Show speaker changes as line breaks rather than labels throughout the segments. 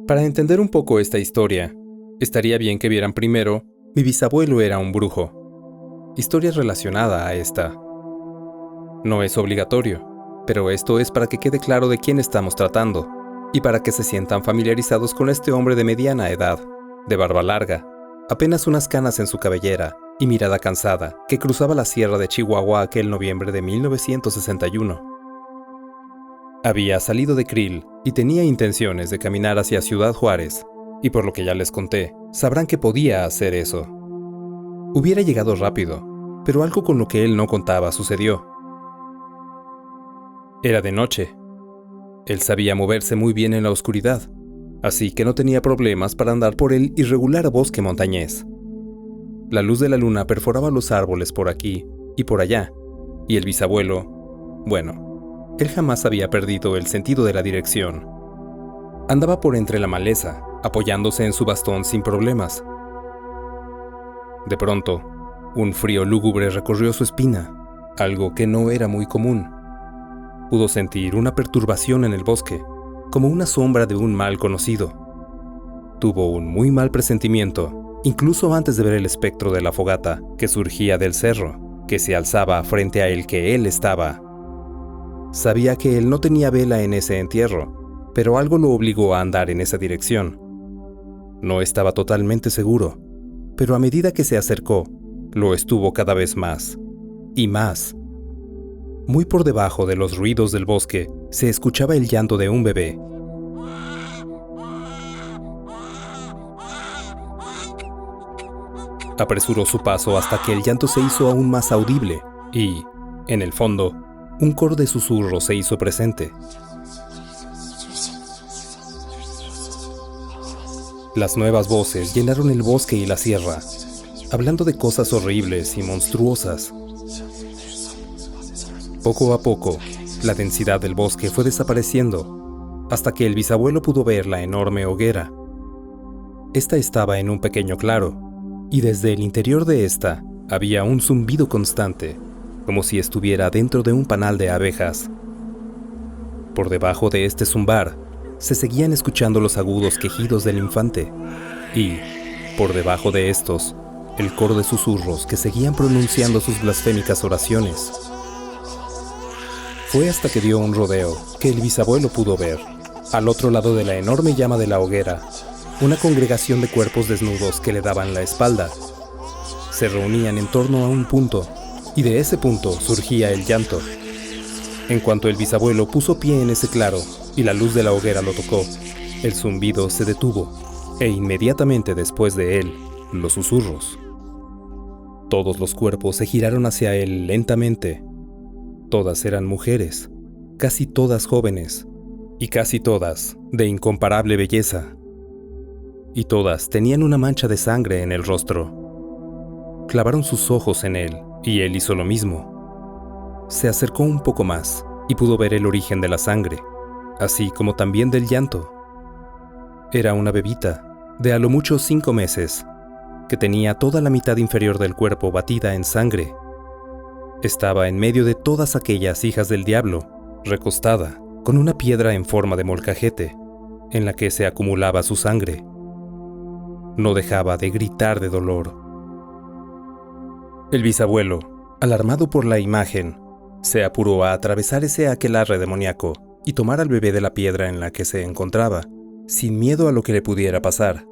Para entender un poco esta historia, estaría bien que vieran primero Mi bisabuelo era un brujo. Historia relacionada a esta. No es obligatorio, pero esto es para que quede claro de quién estamos tratando y para que se sientan familiarizados con este hombre de mediana edad, de barba larga, apenas unas canas en su cabellera y mirada cansada, que cruzaba la sierra de Chihuahua aquel noviembre de 1961. Había salido de Krill y tenía intenciones de caminar hacia Ciudad Juárez, y por lo que ya les conté, sabrán que podía hacer eso. Hubiera llegado rápido, pero algo con lo que él no contaba sucedió. Era de noche. Él sabía moverse muy bien en la oscuridad, así que no tenía problemas para andar por el irregular bosque montañés. La luz de la luna perforaba los árboles por aquí y por allá, y el bisabuelo, bueno, él jamás había perdido el sentido de la dirección. Andaba por entre la maleza, apoyándose en su bastón sin problemas. De pronto, un frío lúgubre recorrió su espina, algo que no era muy común. Pudo sentir una perturbación en el bosque, como una sombra de un mal conocido. Tuvo un muy mal presentimiento, incluso antes de ver el espectro de la fogata que surgía del cerro, que se alzaba frente a el que él estaba. Sabía que él no tenía vela en ese entierro, pero algo lo obligó a andar en esa dirección. No estaba totalmente seguro, pero a medida que se acercó, lo estuvo cada vez más, y más. Muy por debajo de los ruidos del bosque, se escuchaba el llanto de un bebé. Apresuró su paso hasta que el llanto se hizo aún más audible y, en el fondo, un coro de susurros se hizo presente. Las nuevas voces llenaron el bosque y la sierra, hablando de cosas horribles y monstruosas. Poco a poco, la densidad del bosque fue desapareciendo, hasta que el bisabuelo pudo ver la enorme hoguera. Esta estaba en un pequeño claro, y desde el interior de esta había un zumbido constante, como si estuviera dentro de un panal de abejas. Por debajo de este zumbar, se seguían escuchando los agudos quejidos del infante, y, por debajo de estos, el coro de susurros que seguían pronunciando sus blasfémicas oraciones. Fue hasta que dio un rodeo que el bisabuelo pudo ver, al otro lado de la enorme llama de la hoguera, una congregación de cuerpos desnudos que le daban la espalda. Se reunían en torno a un punto, y de ese punto surgía el llanto. En cuanto el bisabuelo puso pie en ese claro y la luz de la hoguera lo tocó, el zumbido se detuvo, e inmediatamente después de él, los susurros. Todos los cuerpos se giraron hacia él lentamente. Todas eran mujeres, casi todas jóvenes, y casi todas de incomparable belleza. Y todas tenían una mancha de sangre en el rostro. Clavaron sus ojos en él, y él hizo lo mismo. Se acercó un poco más y pudo ver el origen de la sangre, así como también del llanto. Era una bebita, de a lo mucho 5 meses, que tenía toda la mitad inferior del cuerpo batida en sangre. Estaba en medio de todas aquellas hijas del diablo, recostada, con una piedra en forma de molcajete, en la que se acumulaba su sangre. No dejaba de gritar de dolor. El bisabuelo, alarmado por la imagen, se apuró a atravesar ese aquelarre demoníaco y tomar al bebé de la piedra en la que se encontraba, sin miedo a lo que le pudiera pasar.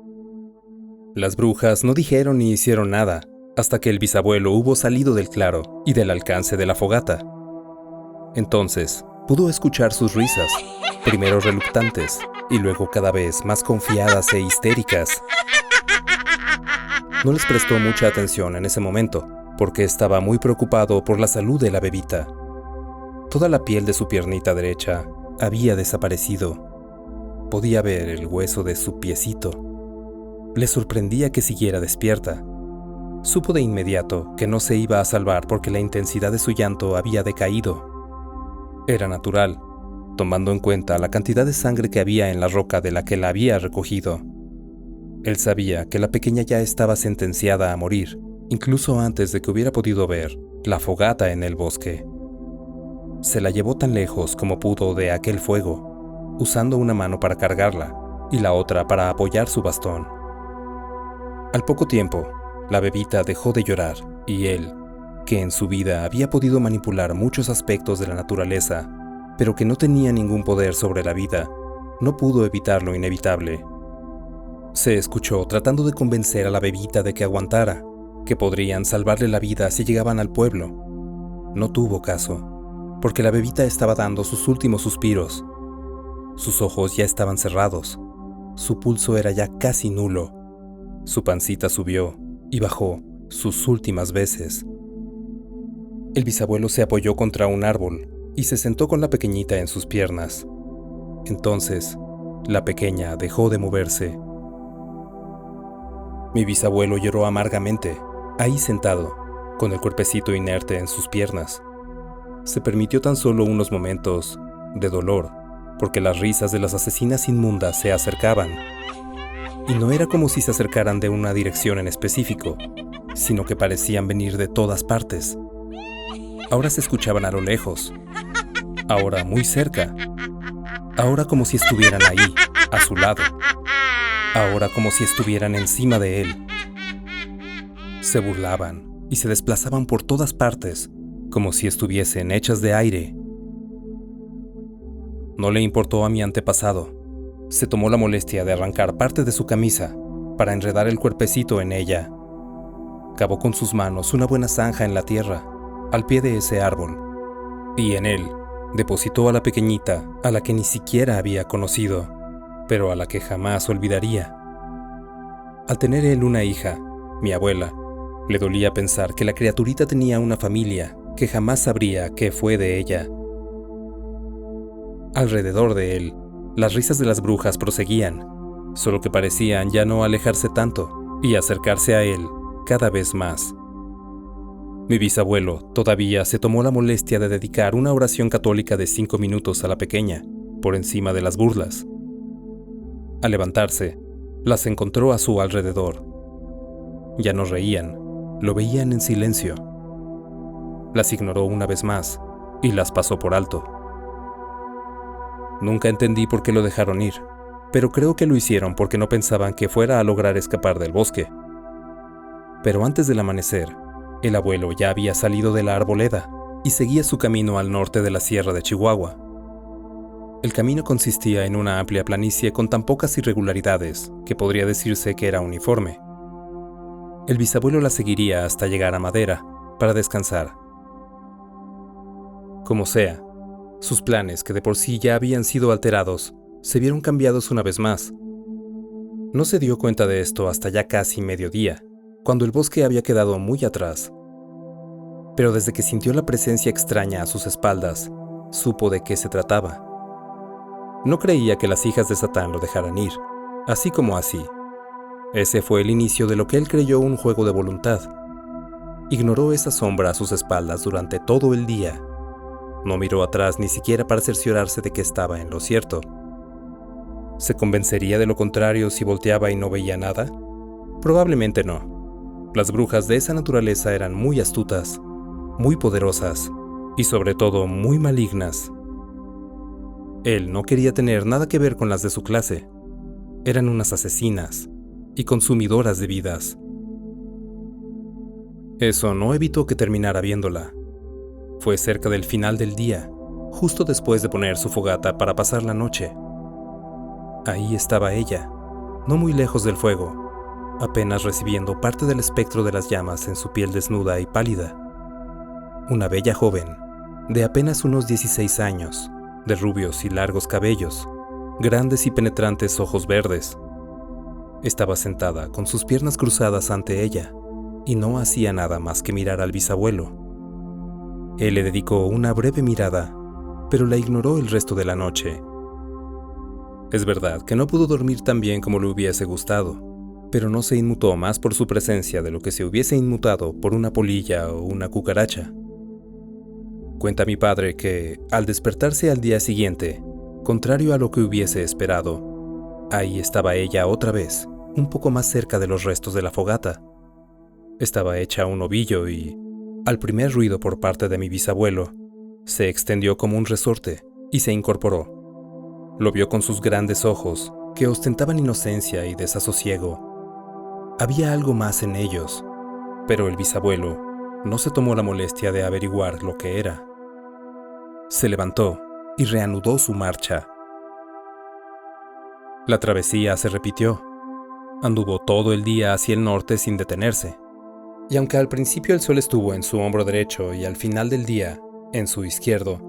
Las brujas no dijeron ni hicieron nada hasta que el bisabuelo hubo salido del claro y del alcance de la fogata. Entonces, pudo escuchar sus risas, primero reluctantes y luego cada vez más confiadas e histéricas. No les prestó mucha atención en ese momento, porque estaba muy preocupado por la salud de la bebita. Toda la piel de su piernita derecha había desaparecido. Podía ver el hueso de su piecito. Le sorprendía que siguiera despierta. Supo de inmediato que no se iba a salvar porque la intensidad de su llanto había decaído. Era natural, tomando en cuenta la cantidad de sangre que había en la roca de la que la había recogido. Él sabía que la pequeña ya estaba sentenciada a morir, incluso antes de que hubiera podido ver la fogata en el bosque. Se la llevó tan lejos como pudo de aquel fuego, usando una mano para cargarla, y la otra para apoyar su bastón. Al poco tiempo, la bebita dejó de llorar y él, que en su vida había podido manipular muchos aspectos de la naturaleza, pero que no tenía ningún poder sobre la vida, no pudo evitar lo inevitable. Se escuchó tratando de convencer a la bebita de que aguantara, que podrían salvarle la vida si llegaban al pueblo. No tuvo caso, porque la bebita estaba dando sus últimos suspiros. Sus ojos ya estaban cerrados, su pulso era ya casi nulo, su pancita subió y bajó sus últimas veces. El bisabuelo se apoyó contra un árbol y se sentó con la pequeñita en sus piernas. Entonces, la pequeña dejó de moverse. Mi bisabuelo lloró amargamente, ahí sentado, con el cuerpecito inerte en sus piernas. Se permitió tan solo unos momentos de dolor, porque las risas de las asesinas inmundas se acercaban. Y no era como si se acercaran de una dirección en específico, sino que parecían venir de todas partes. Ahora se escuchaban a lo lejos, ahora muy cerca, ahora como si estuvieran ahí, a su lado, ahora como si estuvieran encima de él. Se burlaban y se desplazaban por todas partes, como si estuviesen hechas de aire. No le importó a mi antepasado. Se tomó la molestia de arrancar parte de su camisa para enredar el cuerpecito en ella. Cavó con sus manos una buena zanja en la tierra, al pie de ese árbol, y en él depositó a la pequeñita a la que ni siquiera había conocido, pero a la que jamás olvidaría. Al tener él una hija, mi abuela, le dolía pensar que la criaturita tenía una familia que jamás sabría qué fue de ella. Alrededor de él, las risas de las brujas proseguían, solo que parecían ya no alejarse tanto y acercarse a él cada vez más. Mi bisabuelo todavía se tomó la molestia de dedicar una oración católica de 5 minutos a la pequeña, por encima de las burlas. Al levantarse, las encontró a su alrededor. Ya no reían, lo veían en silencio. Las ignoró una vez más y las pasó por alto. Nunca entendí por qué lo dejaron ir, pero creo que lo hicieron porque no pensaban que fuera a lograr escapar del bosque. Pero antes del amanecer, el abuelo ya había salido de la arboleda y seguía su camino al norte de la sierra de Chihuahua. El camino consistía en una amplia planicie con tan pocas irregularidades que podría decirse que era uniforme. El bisabuelo la seguiría hasta llegar a Madera para descansar. Como sea, sus planes, que de por sí ya habían sido alterados, se vieron cambiados una vez más. No se dio cuenta de esto hasta ya casi mediodía, cuando el bosque había quedado muy atrás. Pero desde que sintió la presencia extraña a sus espaldas, supo de qué se trataba. No creía que las hijas de Satán lo dejaran ir, así como así. Ese fue el inicio de lo que él creyó un juego de voluntad. Ignoró esa sombra a sus espaldas durante todo el día. No miró atrás ni siquiera para cerciorarse de que estaba en lo cierto. ¿Se convencería de lo contrario si volteaba y no veía nada? Probablemente no. Las brujas de esa naturaleza eran muy astutas, muy poderosas y sobre todo muy malignas. Él no quería tener nada que ver con las de su clase. Eran unas asesinas y consumidoras de vidas. Eso no evitó que terminara viéndola. Fue cerca del final del día, justo después de poner su fogata para pasar la noche. Ahí estaba ella, no muy lejos del fuego, apenas recibiendo parte del espectro de las llamas en su piel desnuda y pálida. Una bella joven, de apenas unos 16 años, de rubios y largos cabellos, grandes y penetrantes ojos verdes. Estaba sentada con sus piernas cruzadas ante ella, y no hacía nada más que mirar al bisabuelo. Él le dedicó una breve mirada, pero la ignoró el resto de la noche. Es verdad que no pudo dormir tan bien como le hubiese gustado, pero no se inmutó más por su presencia de lo que se hubiese inmutado por una polilla o una cucaracha. Cuenta mi padre que, al despertarse al día siguiente, contrario a lo que hubiese esperado, ahí estaba ella otra vez, un poco más cerca de los restos de la fogata. Estaba hecha un ovillo y, al primer ruido por parte de mi bisabuelo, se extendió como un resorte y se incorporó. Lo vio con sus grandes ojos que ostentaban inocencia y desasosiego. Había algo más en ellos, pero el bisabuelo no se tomó la molestia de averiguar lo que era. Se levantó y reanudó su marcha. La travesía se repitió. Anduvo todo el día hacia el norte sin detenerse. Y aunque al principio el sol estuvo en su hombro derecho y al final del día en su izquierdo,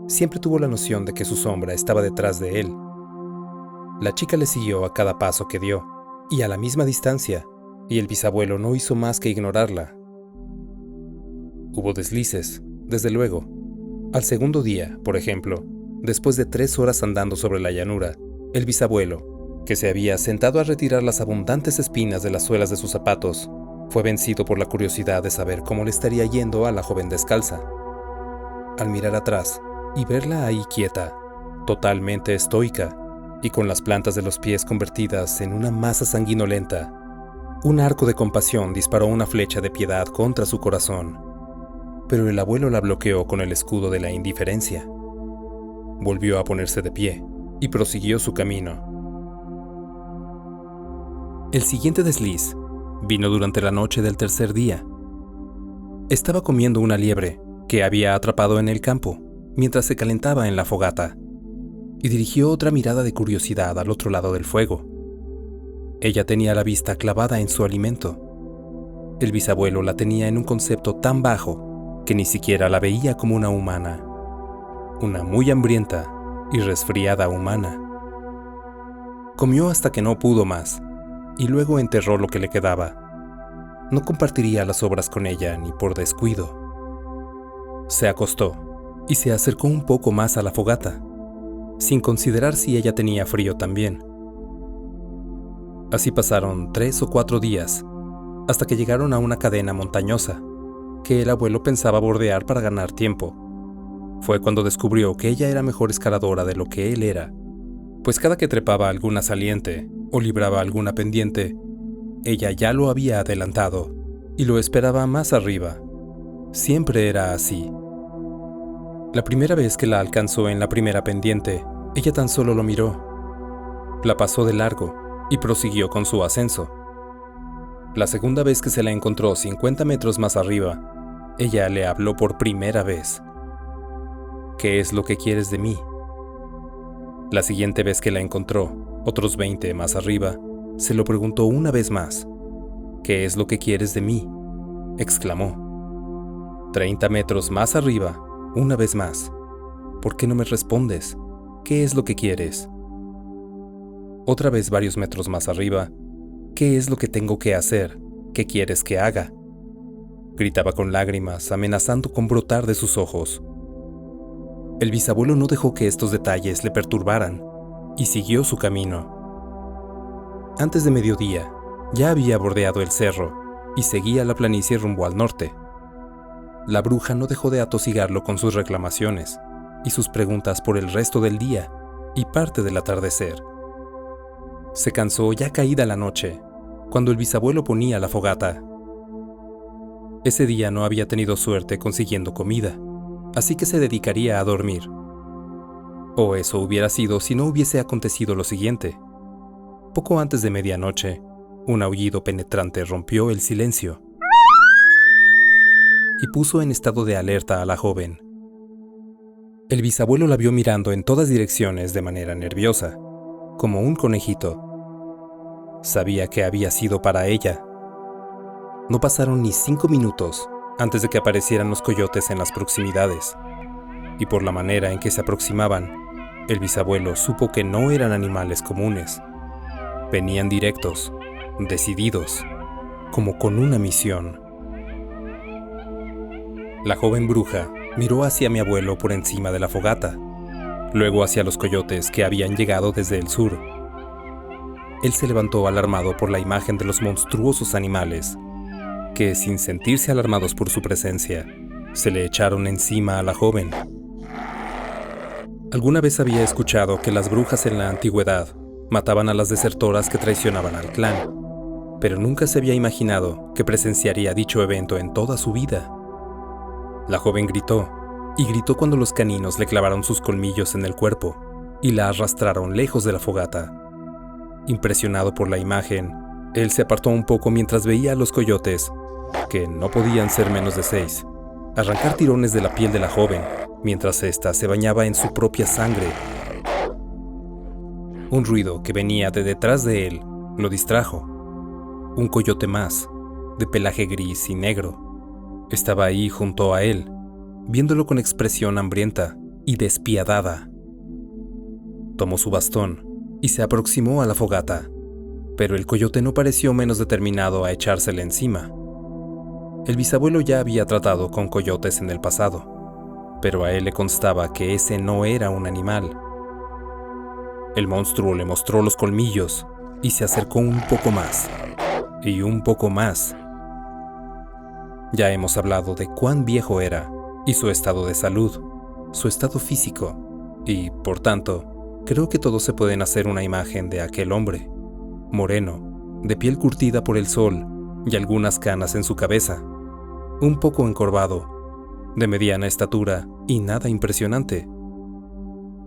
siempre tuvo la noción de que su sombra estaba detrás de él. La chica le siguió a cada paso que dio, y a la misma distancia, y el bisabuelo no hizo más que ignorarla. Hubo deslices, desde luego. Al segundo día, por ejemplo, después de 3 horas andando sobre la llanura, el bisabuelo, que se había sentado a retirar las abundantes espinas de las suelas de sus zapatos, fue vencido por la curiosidad de saber cómo le estaría yendo a la joven descalza. Al mirar atrás y verla ahí quieta, totalmente estoica, y con las plantas de los pies convertidas en una masa sanguinolenta, un arco de compasión disparó una flecha de piedad contra su corazón. Pero el abuelo la bloqueó con el escudo de la indiferencia. Volvió a ponerse de pie y prosiguió su camino. El siguiente desliz vino durante la noche del tercer día. Estaba comiendo una liebre que había atrapado en el campo mientras se calentaba en la fogata, y dirigió otra mirada de curiosidad al otro lado del fuego. Ella tenía la vista clavada en su alimento. El bisabuelo la tenía en un concepto tan bajo que ni siquiera la veía como una humana, una muy hambrienta y resfriada humana. Comió hasta que no pudo más, y luego enterró lo que le quedaba. No compartiría las sobras con ella ni por descuido. Se acostó y se acercó un poco más a la fogata, sin considerar si ella tenía frío también. Así pasaron 3 o 4 días, hasta que llegaron a una cadena montañosa, que el abuelo pensaba bordear para ganar tiempo. Fue cuando descubrió que ella era mejor escaladora de lo que él era, pues cada que trepaba alguna saliente o libraba alguna pendiente, ella ya lo había adelantado y lo esperaba más arriba. Siempre era así. La primera vez que la alcanzó en la primera pendiente, ella tan solo lo miró. La pasó de largo y prosiguió con su ascenso. La segunda vez que se la encontró 50 metros más arriba, ella le habló por primera vez. ¿Qué es lo que quieres de mí? La siguiente vez que la encontró, otros 20 más arriba, se lo preguntó una vez más. ¿Qué es lo que quieres de mí?, exclamó. 30 metros más arriba, una vez más. ¿Por qué no me respondes? ¿Qué es lo que quieres? Otra vez varios metros más arriba. ¿Qué es lo que tengo que hacer? ¿Qué quieres que haga? Gritaba con lágrimas, amenazando con brotar de sus ojos. El bisabuelo no dejó que estos detalles le perturbaran y siguió su camino. Antes de mediodía, ya había bordeado el cerro y seguía la planicie rumbo al norte. La bruja no dejó de atosigarlo con sus reclamaciones y sus preguntas por el resto del día y parte del atardecer. Se cansó ya caída la noche, cuando el bisabuelo ponía la fogata. Ese día no había tenido suerte consiguiendo comida, así que se dedicaría a dormir. O eso hubiera sido si no hubiese acontecido lo siguiente. Poco antes de medianoche, un aullido penetrante rompió el silencio y puso en estado de alerta a la joven. El bisabuelo la vio mirando en todas direcciones de manera nerviosa, como un conejito. Sabía que había sido para ella. No pasaron ni 5 minutos antes de que aparecieran los coyotes en las proximidades, y por la manera en que se aproximaban, el bisabuelo supo que no eran animales comunes. Venían directos, decididos, como con una misión. La joven bruja miró hacia mi abuelo por encima de la fogata, luego hacia los coyotes que habían llegado desde el sur. Él se levantó alarmado por la imagen de los monstruosos animales, que, sin sentirse alarmados por su presencia, se le echaron encima a la joven. Alguna vez había escuchado que las brujas en la antigüedad mataban a las desertoras que traicionaban al clan, pero nunca se había imaginado que presenciaría dicho evento en toda su vida. La joven gritó, y gritó cuando los caninos le clavaron sus colmillos en el cuerpo y la arrastraron lejos de la fogata. Impresionado por la imagen, él se apartó un poco mientras veía a los coyotes, que no podían ser menos de 6, arrancar tirones de la piel de la joven, mientras ésta se bañaba en su propia sangre. Un ruido que venía de detrás de él lo distrajo. Un coyote más, de pelaje gris y negro, estaba ahí junto a él, viéndolo con expresión hambrienta y despiadada. Tomó su bastón y se aproximó a la fogata, pero el coyote no pareció menos determinado a echársele encima. El bisabuelo ya había tratado con coyotes en el pasado, pero a él le constaba que ese no era un animal. El monstruo le mostró los colmillos y se acercó un poco más, y un poco más. Ya hemos hablado de cuán viejo era, y su estado de salud, su estado físico, y, por tanto, creo que todos se pueden hacer una imagen de aquel hombre, moreno, de piel curtida por el sol y algunas canas en su cabeza, un poco encorvado, de mediana estatura y nada impresionante.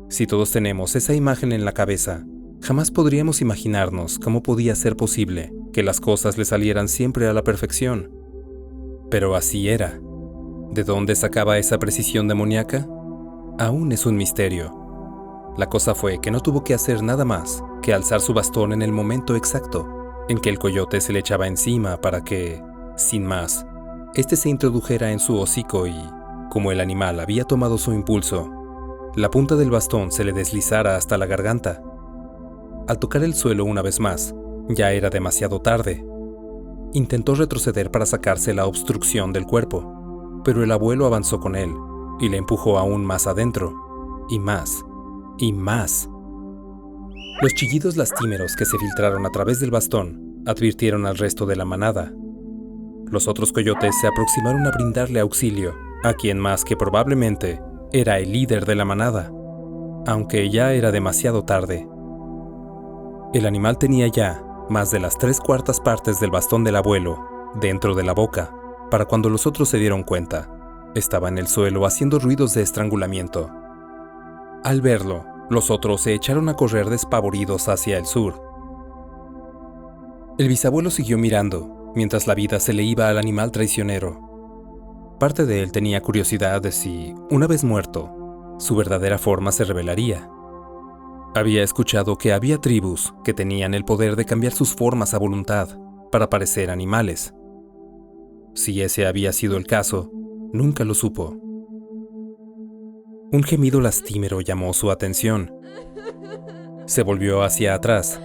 Si todos tenemos esa imagen en la cabeza, jamás podríamos imaginarnos cómo podía ser posible que las cosas le salieran siempre a la perfección. Pero así era. ¿De dónde sacaba esa precisión demoníaca? Aún es un misterio. La cosa fue que no tuvo que hacer nada más que alzar su bastón en el momento exacto en que el coyote se le echaba encima para que, sin más, este se introdujera en su hocico y, como el animal había tomado su impulso, la punta del bastón se le deslizara hasta la garganta. Al tocar el suelo una vez más, ya era demasiado tarde. Intentó retroceder para sacarse la obstrucción del cuerpo, pero el abuelo avanzó con él y le empujó aún más adentro, y más, y más. Los chillidos lastimeros que se filtraron a través del bastón advirtieron al resto de la manada. Los otros coyotes se aproximaron a brindarle auxilio a quien más que probablemente era el líder de la manada, aunque ya era demasiado tarde. El animal tenía ya más de las 3/4 partes del bastón del abuelo dentro de la boca, para cuando los otros se dieron cuenta. Estaba en el suelo haciendo ruidos de estrangulamiento. Al verlo, los otros se echaron a correr despavoridos hacia el sur. El bisabuelo siguió mirando, mientras la vida se le iba al animal traicionero. Parte de él tenía curiosidad de si, una vez muerto, su verdadera forma se revelaría. Había escuchado que había tribus que tenían el poder de cambiar sus formas a voluntad para parecer animales. Si ese había sido el caso, nunca lo supo. Un gemido lastimero llamó su atención. Se volvió hacia atrás.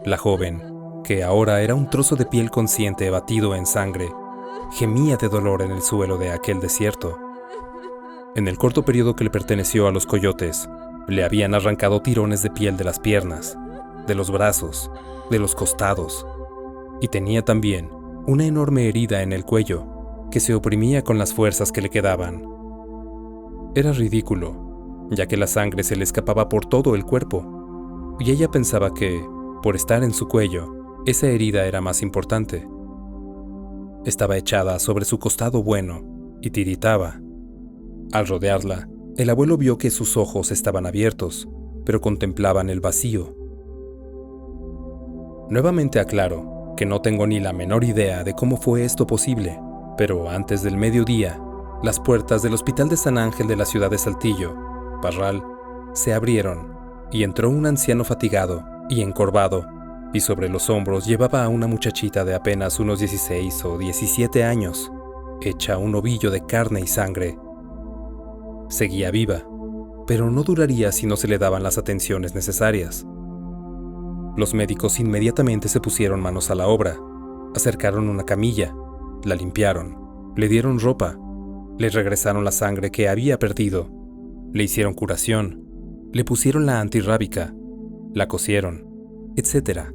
La joven, que ahora era un trozo de piel consciente batido en sangre, gemía de dolor en el suelo de aquel desierto. En el corto periodo que le perteneció a los coyotes, le habían arrancado tirones de piel de las piernas, de los brazos, de los costados, y tenía también una enorme herida en el cuello que se oprimía con las fuerzas que le quedaban. Era ridículo, ya que la sangre se le escapaba por todo el cuerpo, y ella pensaba que, por estar en su cuello, esa herida era más importante. Estaba echada sobre su costado bueno y tiritaba. Al rodearla, el abuelo vio que sus ojos estaban abiertos, pero contemplaban el vacío. Nuevamente aclaro que no tengo ni la menor idea de cómo fue esto posible, pero antes del mediodía, las puertas del Hospital de San Ángel de la ciudad de Saltillo, Parral, se abrieron y entró un anciano fatigado y encorvado, y sobre los hombros llevaba a una muchachita de apenas unos 16 o 17 años, hecha un ovillo de carne y sangre. Seguía viva, pero no duraría si no se le daban las atenciones necesarias. Los médicos inmediatamente se pusieron manos a la obra, acercaron una camilla, la limpiaron, le dieron ropa, le regresaron la sangre que había perdido, le hicieron curación, le pusieron la antirrábica, la cosieron, etc.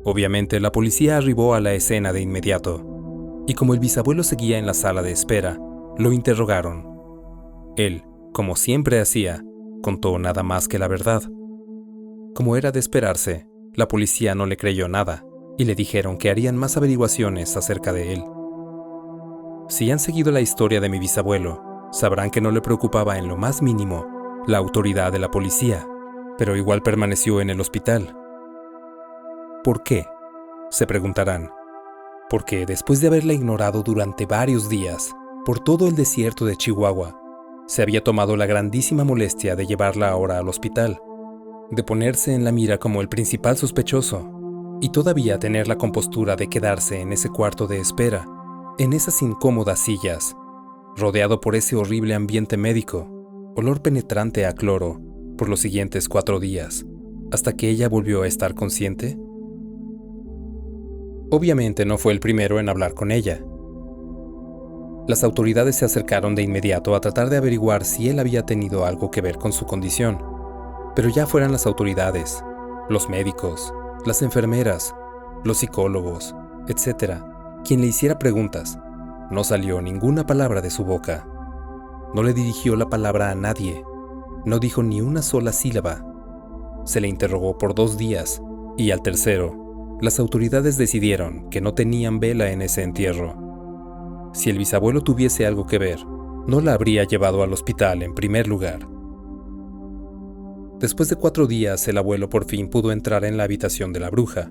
Obviamente la policía arribó a la escena de inmediato, y como el bisabuelo seguía en la sala de espera, lo interrogaron. Él, como siempre hacía, contó nada más que la verdad. Como era de esperarse, la policía no le creyó nada, y le dijeron que harían más averiguaciones acerca de él. Si han seguido la historia de mi bisabuelo, sabrán que no le preocupaba en lo más mínimo la autoridad de la policía, pero igual permaneció en el hospital. por qué? Se preguntarán. Porque después de haberla ignorado durante varios días, por todo el desierto de Chihuahua, se había tomado la grandísima molestia de llevarla ahora al hospital, de ponerse en la mira como el principal sospechoso, y todavía tener la compostura de quedarse en ese cuarto de espera, en esas incómodas sillas, rodeado por ese horrible ambiente médico, olor penetrante a cloro, por los siguientes 4 días, hasta que ella volvió a estar consciente. Obviamente no fue el primero en hablar con ella. Las autoridades se acercaron de inmediato a tratar de averiguar si él había tenido algo que ver con su condición, pero ya fueran las autoridades, los médicos, las enfermeras, los psicólogos, etc., quien le hiciera preguntas, no salió ninguna palabra de su boca. No le dirigió la palabra a nadie, no dijo ni una sola sílaba. Se le interrogó por 2 días, y al tercero, las autoridades decidieron que no tenían vela en ese entierro. Si el bisabuelo tuviese algo que ver, no la habría llevado al hospital en primer lugar. Después de 4 días, el abuelo por fin pudo entrar en la habitación de la bruja.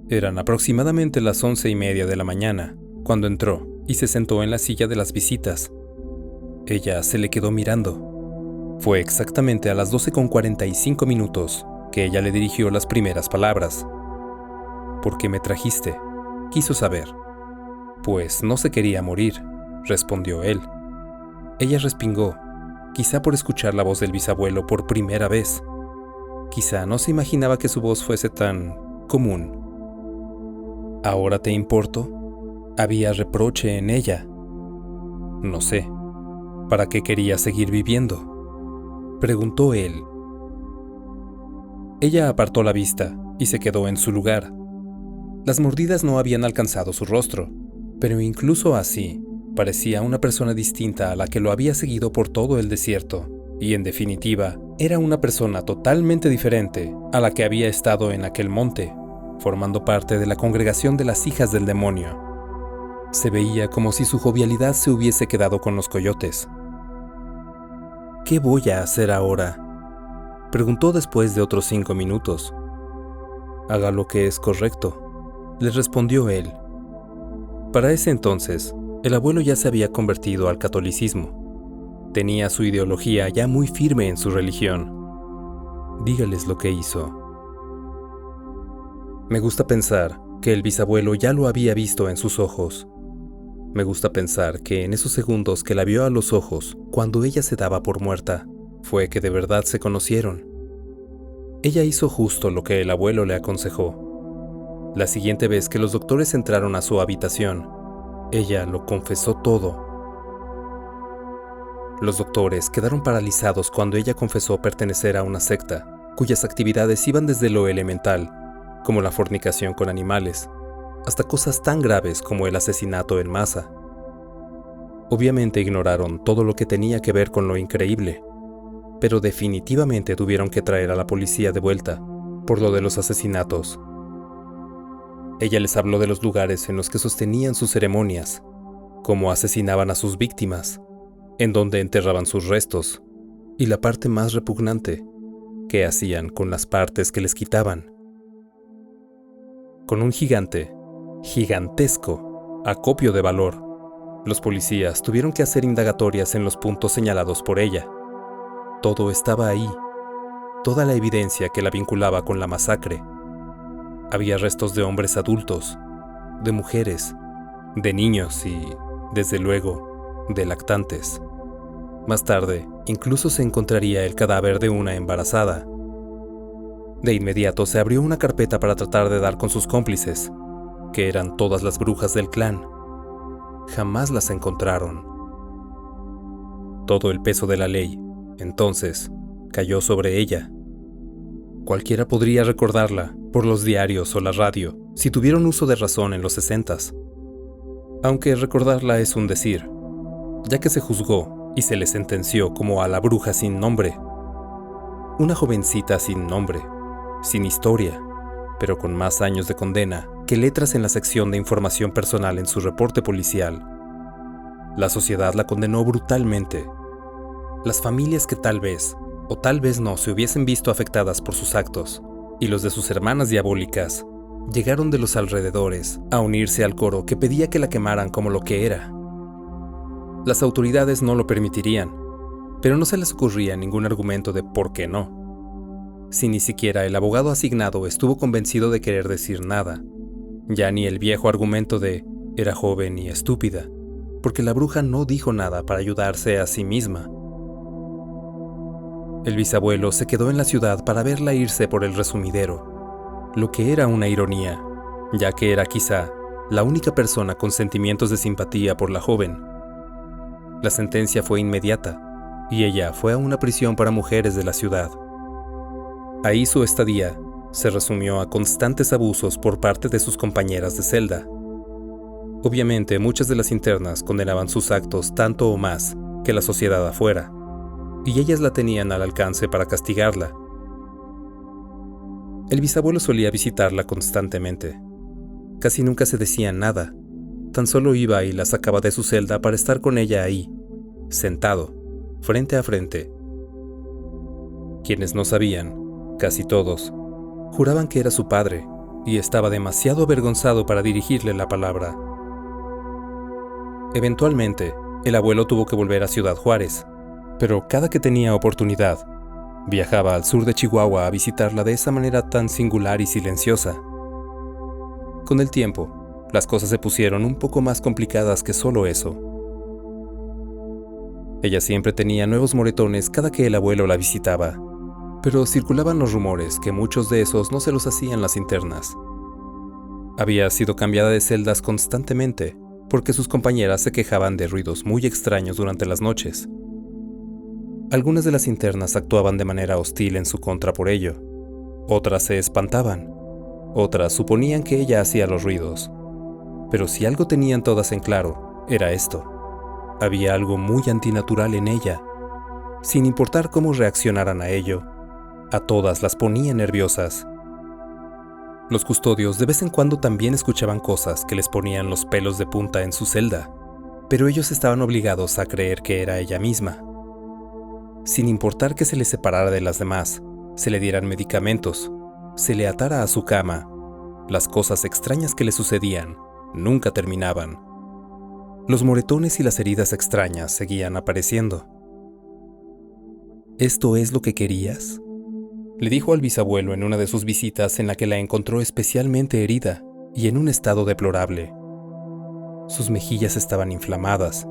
Eran aproximadamente las 11:30 de la mañana, cuando entró y se sentó en la silla de las visitas. Ella se le quedó mirando. Fue exactamente a las 12:45 minutos que ella le dirigió las primeras palabras. ¿Por qué me trajiste?, quiso saber. Pues no se quería morir, respondió él. Ella respingó, quizá por escuchar la voz del bisabuelo por primera vez. Quizá no se imaginaba que su voz fuese tan común. ¿Ahora te importo? Había reproche en ella. No sé. ¿Para qué quería seguir viviendo?, preguntó él. Ella apartó la vista y se quedó en su lugar. Las mordidas no habían alcanzado su rostro, pero incluso así, parecía una persona distinta a la que lo había seguido por todo el desierto, y en definitiva, era una persona totalmente diferente a la que había estado en aquel monte, formando parte de la congregación de las hijas del demonio. Se veía como si su jovialidad se hubiese quedado con los coyotes. ¿Qué voy a hacer ahora?, preguntó después de otros 5 minutos. Haga lo que es correcto, le respondió él. Para ese entonces, el abuelo ya se había convertido al catolicismo. Tenía su ideología ya muy firme en su religión. Dígales lo que hizo. Me gusta pensar que el bisabuelo ya lo había visto en sus ojos. Me gusta pensar que en esos segundos que la vio a los ojos, cuando ella se daba por muerta, fue que de verdad se conocieron. Ella hizo justo lo que el abuelo le aconsejó. La siguiente vez que los doctores entraron a su habitación, ella lo confesó todo. Los doctores quedaron paralizados cuando ella confesó pertenecer a una secta, cuyas actividades iban desde lo elemental, como la fornicación con animales, hasta cosas tan graves como el asesinato en masa. Obviamente ignoraron todo lo que tenía que ver con lo increíble, pero definitivamente tuvieron que traer a la policía de vuelta por lo de los asesinatos. Ella les habló de los lugares en los que sostenían sus ceremonias, cómo asesinaban a sus víctimas, en donde enterraban sus restos, y la parte más repugnante, qué hacían con las partes que les quitaban. Con un gigantesco acopio de valor, los policías tuvieron que hacer indagatorias en los puntos señalados por ella. Todo estaba ahí, toda la evidencia que la vinculaba con la masacre. Había restos de hombres adultos, de mujeres, de niños y, desde luego, de lactantes. Más tarde, incluso se encontraría el cadáver de una embarazada. De inmediato se abrió una carpeta para tratar de dar con sus cómplices, que eran todas las brujas del clan. Jamás las encontraron. Todo el peso de la ley, entonces, cayó sobre ella. Cualquiera podría recordarla por los diarios o la radio, si tuvieron uso de razón en los 60s. Aunque recordarla es un decir, ya que se juzgó y se le sentenció como a la bruja sin nombre. Una jovencita sin nombre, sin historia, pero con más años de condena que letras en la sección de información personal en su reporte policial. La sociedad la condenó brutalmente. Las familias que tal vez, o tal vez no, se hubiesen visto afectadas por sus actos, y los de sus hermanas diabólicas, llegaron de los alrededores a unirse al coro que pedía que la quemaran como lo que era. Las autoridades no lo permitirían, pero no se les ocurría ningún argumento de por qué no. Si ni siquiera el abogado asignado estuvo convencido de querer decir nada, ya ni el viejo argumento de era joven y estúpida, porque la bruja no dijo nada para ayudarse a sí misma. El bisabuelo se quedó en la ciudad para verla irse por el resumidero, lo que era una ironía, ya que era quizá la única persona con sentimientos de simpatía por la joven. La sentencia fue inmediata, y ella fue a una prisión para mujeres de la ciudad. Ahí su estadía se resumió a constantes abusos por parte de sus compañeras de celda. Obviamente, muchas de las internas condenaban sus actos tanto o más que la sociedad afuera, y ellas la tenían al alcance para castigarla. El bisabuelo solía visitarla constantemente. Casi nunca se decía nada, tan solo iba y la sacaba de su celda para estar con ella ahí, sentado, frente a frente. Quienes no sabían, casi todos, juraban que era su padre y estaba demasiado avergonzado para dirigirle la palabra. Eventualmente, el abuelo tuvo que volver a Ciudad Juárez, pero cada que tenía oportunidad, viajaba al sur de Chihuahua a visitarla de esa manera tan singular y silenciosa. Con el tiempo, las cosas se pusieron un poco más complicadas que solo eso. Ella siempre tenía nuevos moretones cada que el abuelo la visitaba, pero circulaban los rumores que muchos de esos no se los hacían las internas. Había sido cambiada de celdas constantemente porque sus compañeras se quejaban de ruidos muy extraños durante las noches. Algunas de las internas actuaban de manera hostil en su contra por ello, otras se espantaban, otras suponían que ella hacía los ruidos. Pero si algo tenían todas en claro, era esto. Había algo muy antinatural en ella. Sin importar cómo reaccionaran a ello, a todas las ponía nerviosas. Los custodios de vez en cuando también escuchaban cosas que les ponían los pelos de punta en su celda, pero ellos estaban obligados a creer que era ella misma. Sin importar que se le separara de las demás, se le dieran medicamentos, se le atara a su cama, las cosas extrañas que le sucedían nunca terminaban. Los moretones y las heridas extrañas seguían apareciendo. ¿Esto es lo que querías?, le dijo al bisabuelo en una de sus visitas en la que la encontró especialmente herida y en un estado deplorable. Sus mejillas estaban inflamadas,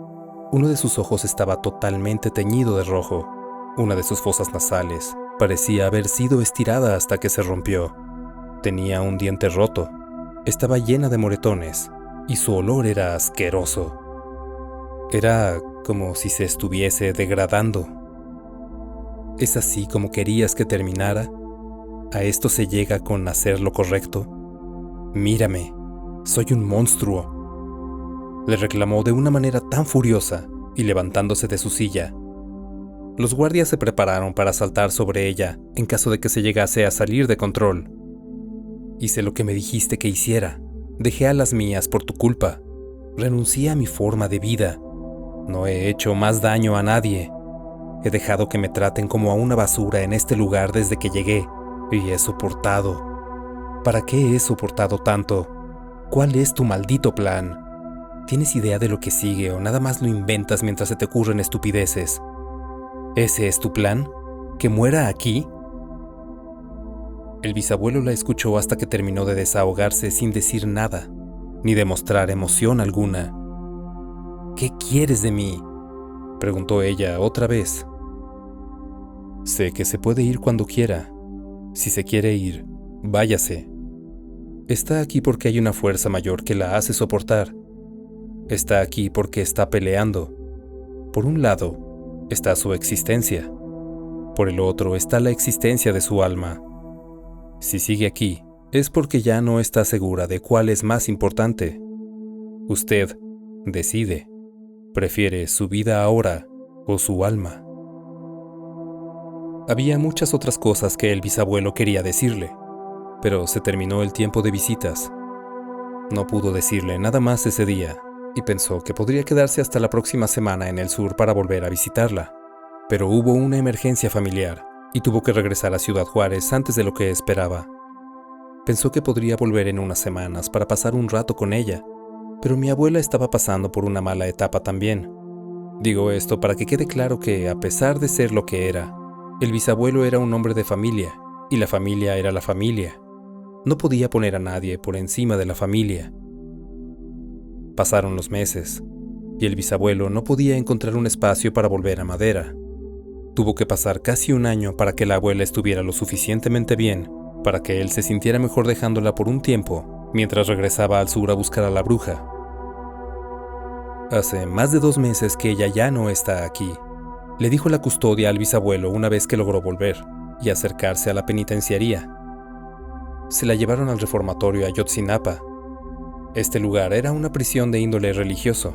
uno de sus ojos estaba totalmente teñido de rojo, una de sus fosas nasales parecía haber sido estirada hasta que se rompió. Tenía un diente roto, estaba llena de moretones y su olor era asqueroso. Era como si se estuviese degradando. ¿Es así como querías que terminara? ¿A esto se llega con hacer lo correcto? Mírame, soy un monstruo, le reclamó de una manera tan furiosa y levantándose de su silla. Los guardias se prepararon para saltar sobre ella en caso de que se llegase a salir de control. Hice lo que me dijiste que hiciera. Dejé a las mías por tu culpa. Renuncié a mi forma de vida. No he hecho más daño a nadie. He dejado que me traten como a una basura en este lugar desde que llegué, y he soportado. ¿Para qué he soportado tanto? ¿Cuál es tu maldito plan? ¿Tienes idea de lo que sigue o nada más lo inventas mientras se te ocurren estupideces? ¿Ese es tu plan? ¿Que muera aquí? El bisabuelo la escuchó hasta que terminó de desahogarse sin decir nada, ni demostrar emoción alguna. ¿Qué quieres de mí?, preguntó ella otra vez. Sé que se puede ir cuando quiera. Si se quiere ir, váyase. Está aquí porque hay una fuerza mayor que la hace soportar. Está aquí porque está peleando. Por un lado, está su existencia. Por el otro está la existencia de su alma. Si sigue aquí, es porque ya no está segura de cuál es más importante. Usted decide. ¿Prefiere su vida ahora o su alma? Había muchas otras cosas que el bisabuelo quería decirle, pero se terminó el tiempo de visitas. No pudo decirle nada más ese día y pensó que podría quedarse hasta la próxima semana en el sur para volver a visitarla. Pero hubo una emergencia familiar y tuvo que regresar a Ciudad Juárez antes de lo que esperaba. Pensó que podría volver en unas semanas para pasar un rato con ella, pero mi abuela estaba pasando por una mala etapa también. Digo esto para que quede claro que, a pesar de ser lo que era, el bisabuelo era un hombre de familia, y la familia era la familia. No podía poner a nadie por encima de la familia. Pasaron los meses, y el bisabuelo no podía encontrar un espacio para volver a Madera. Tuvo que pasar casi un año para que la abuela estuviera lo suficientemente bien para que él se sintiera mejor dejándola por un tiempo, mientras regresaba al sur a buscar a la bruja. Hace más de 2 meses que ella ya no está aquí, le dijo la custodia al bisabuelo una vez que logró volver y acercarse a la penitenciaría. Se la llevaron al reformatorio Ayotzinapa. Este lugar era una prisión de índole religioso.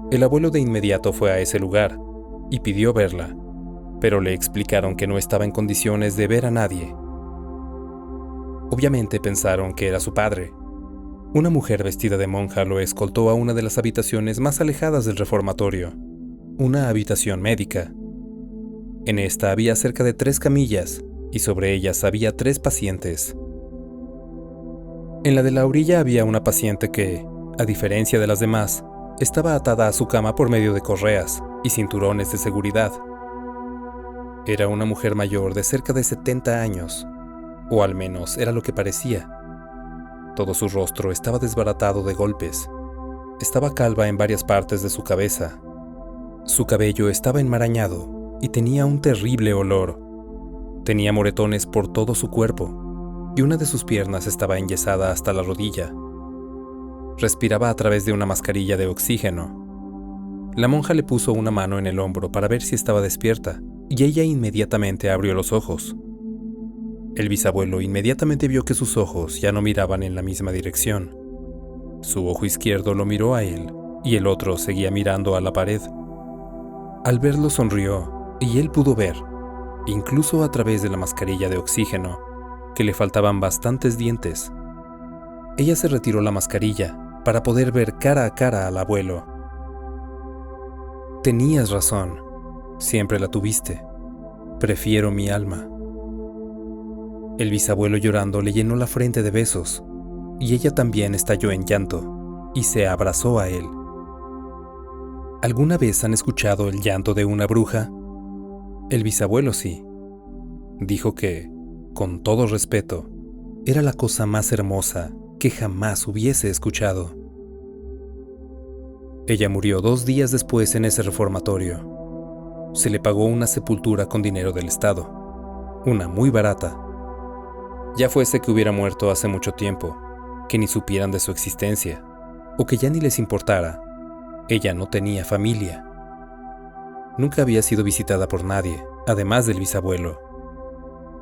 El abuelo de inmediato fue a ese lugar y pidió verla, pero le explicaron que no estaba en condiciones de ver a nadie. Obviamente pensaron que era su padre. Una mujer vestida de monja lo escoltó a una de las habitaciones más alejadas del reformatorio, una habitación médica. En esta había cerca de 3 camillas y sobre ellas había 3 pacientes. En la de la orilla había una paciente que, a diferencia de las demás, estaba atada a su cama por medio de correas y cinturones de seguridad. Era una mujer mayor de cerca de 70 años, o al menos era lo que parecía. Todo su rostro estaba desbaratado de golpes. Estaba calva en varias partes de su cabeza. Su cabello estaba enmarañado y tenía un terrible olor. Tenía moretones por todo su cuerpo y una de sus piernas estaba enyesada hasta la rodilla. Respiraba a través de una mascarilla de oxígeno. La monja le puso una mano en el hombro para ver si estaba despierta y ella inmediatamente abrió los ojos. El bisabuelo inmediatamente vio que sus ojos ya no miraban en la misma dirección. Su ojo izquierdo lo miró a él y el otro seguía mirando a la pared. Al verlo sonrió y él pudo ver, incluso a través de la mascarilla de oxígeno, que le faltaban bastantes dientes. Ella se retiró la mascarilla para poder ver cara a cara al abuelo. Tenías razón, siempre la tuviste. Prefiero mi alma. El bisabuelo llorando le llenó la frente de besos, y ella también estalló en llanto, y se abrazó a él. ¿Alguna vez han escuchado el llanto de una bruja? El bisabuelo sí. Dijo que, con todo respeto, era la cosa más hermosa que jamás hubiese escuchado. Ella murió 2 días después en ese reformatorio. Se le pagó una sepultura con dinero del Estado, una muy barata. Ya fuese que hubiera muerto hace mucho tiempo, que ni supieran de su existencia, o que ya ni les importara, ella no tenía familia. Nunca había sido visitada por nadie, además del bisabuelo.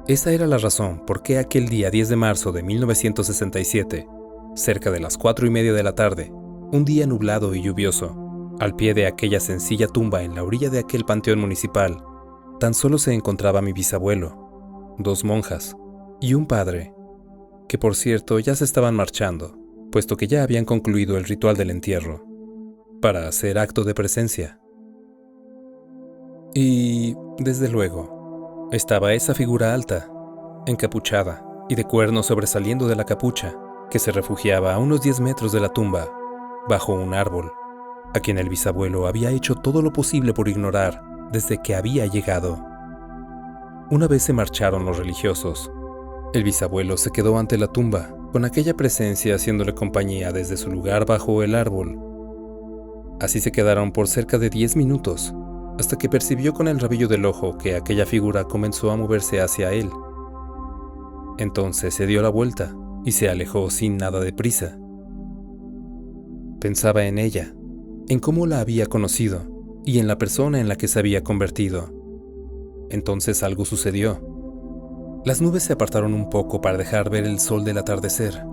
Esa era la razón por qué aquel día 10 de marzo de 1967, cerca de las 4:30 de la tarde, un día nublado y lluvioso, al pie de aquella sencilla tumba en la orilla de aquel panteón municipal, tan solo se encontraba mi bisabuelo, 2 monjas, y un padre, que por cierto ya se estaban marchando, puesto que ya habían concluido el ritual del entierro, para hacer acto de presencia. Y, desde luego, estaba esa figura alta, encapuchada y de cuernos sobresaliendo de la capucha, que se refugiaba a unos 10 metros de la tumba, bajo un árbol, a quien el bisabuelo había hecho todo lo posible por ignorar desde que había llegado. Una vez se marcharon los religiosos, el bisabuelo se quedó ante la tumba, con aquella presencia haciéndole compañía desde su lugar bajo el árbol. Así se quedaron por cerca de 10 minutos, hasta que percibió con el rabillo del ojo que aquella figura comenzó a moverse hacia él. Entonces se dio la vuelta y se alejó sin nada de prisa. Pensaba en ella, en cómo la había conocido y en la persona en la que se había convertido. Entonces algo sucedió. Las nubes se apartaron un poco para dejar ver el sol del atardecer.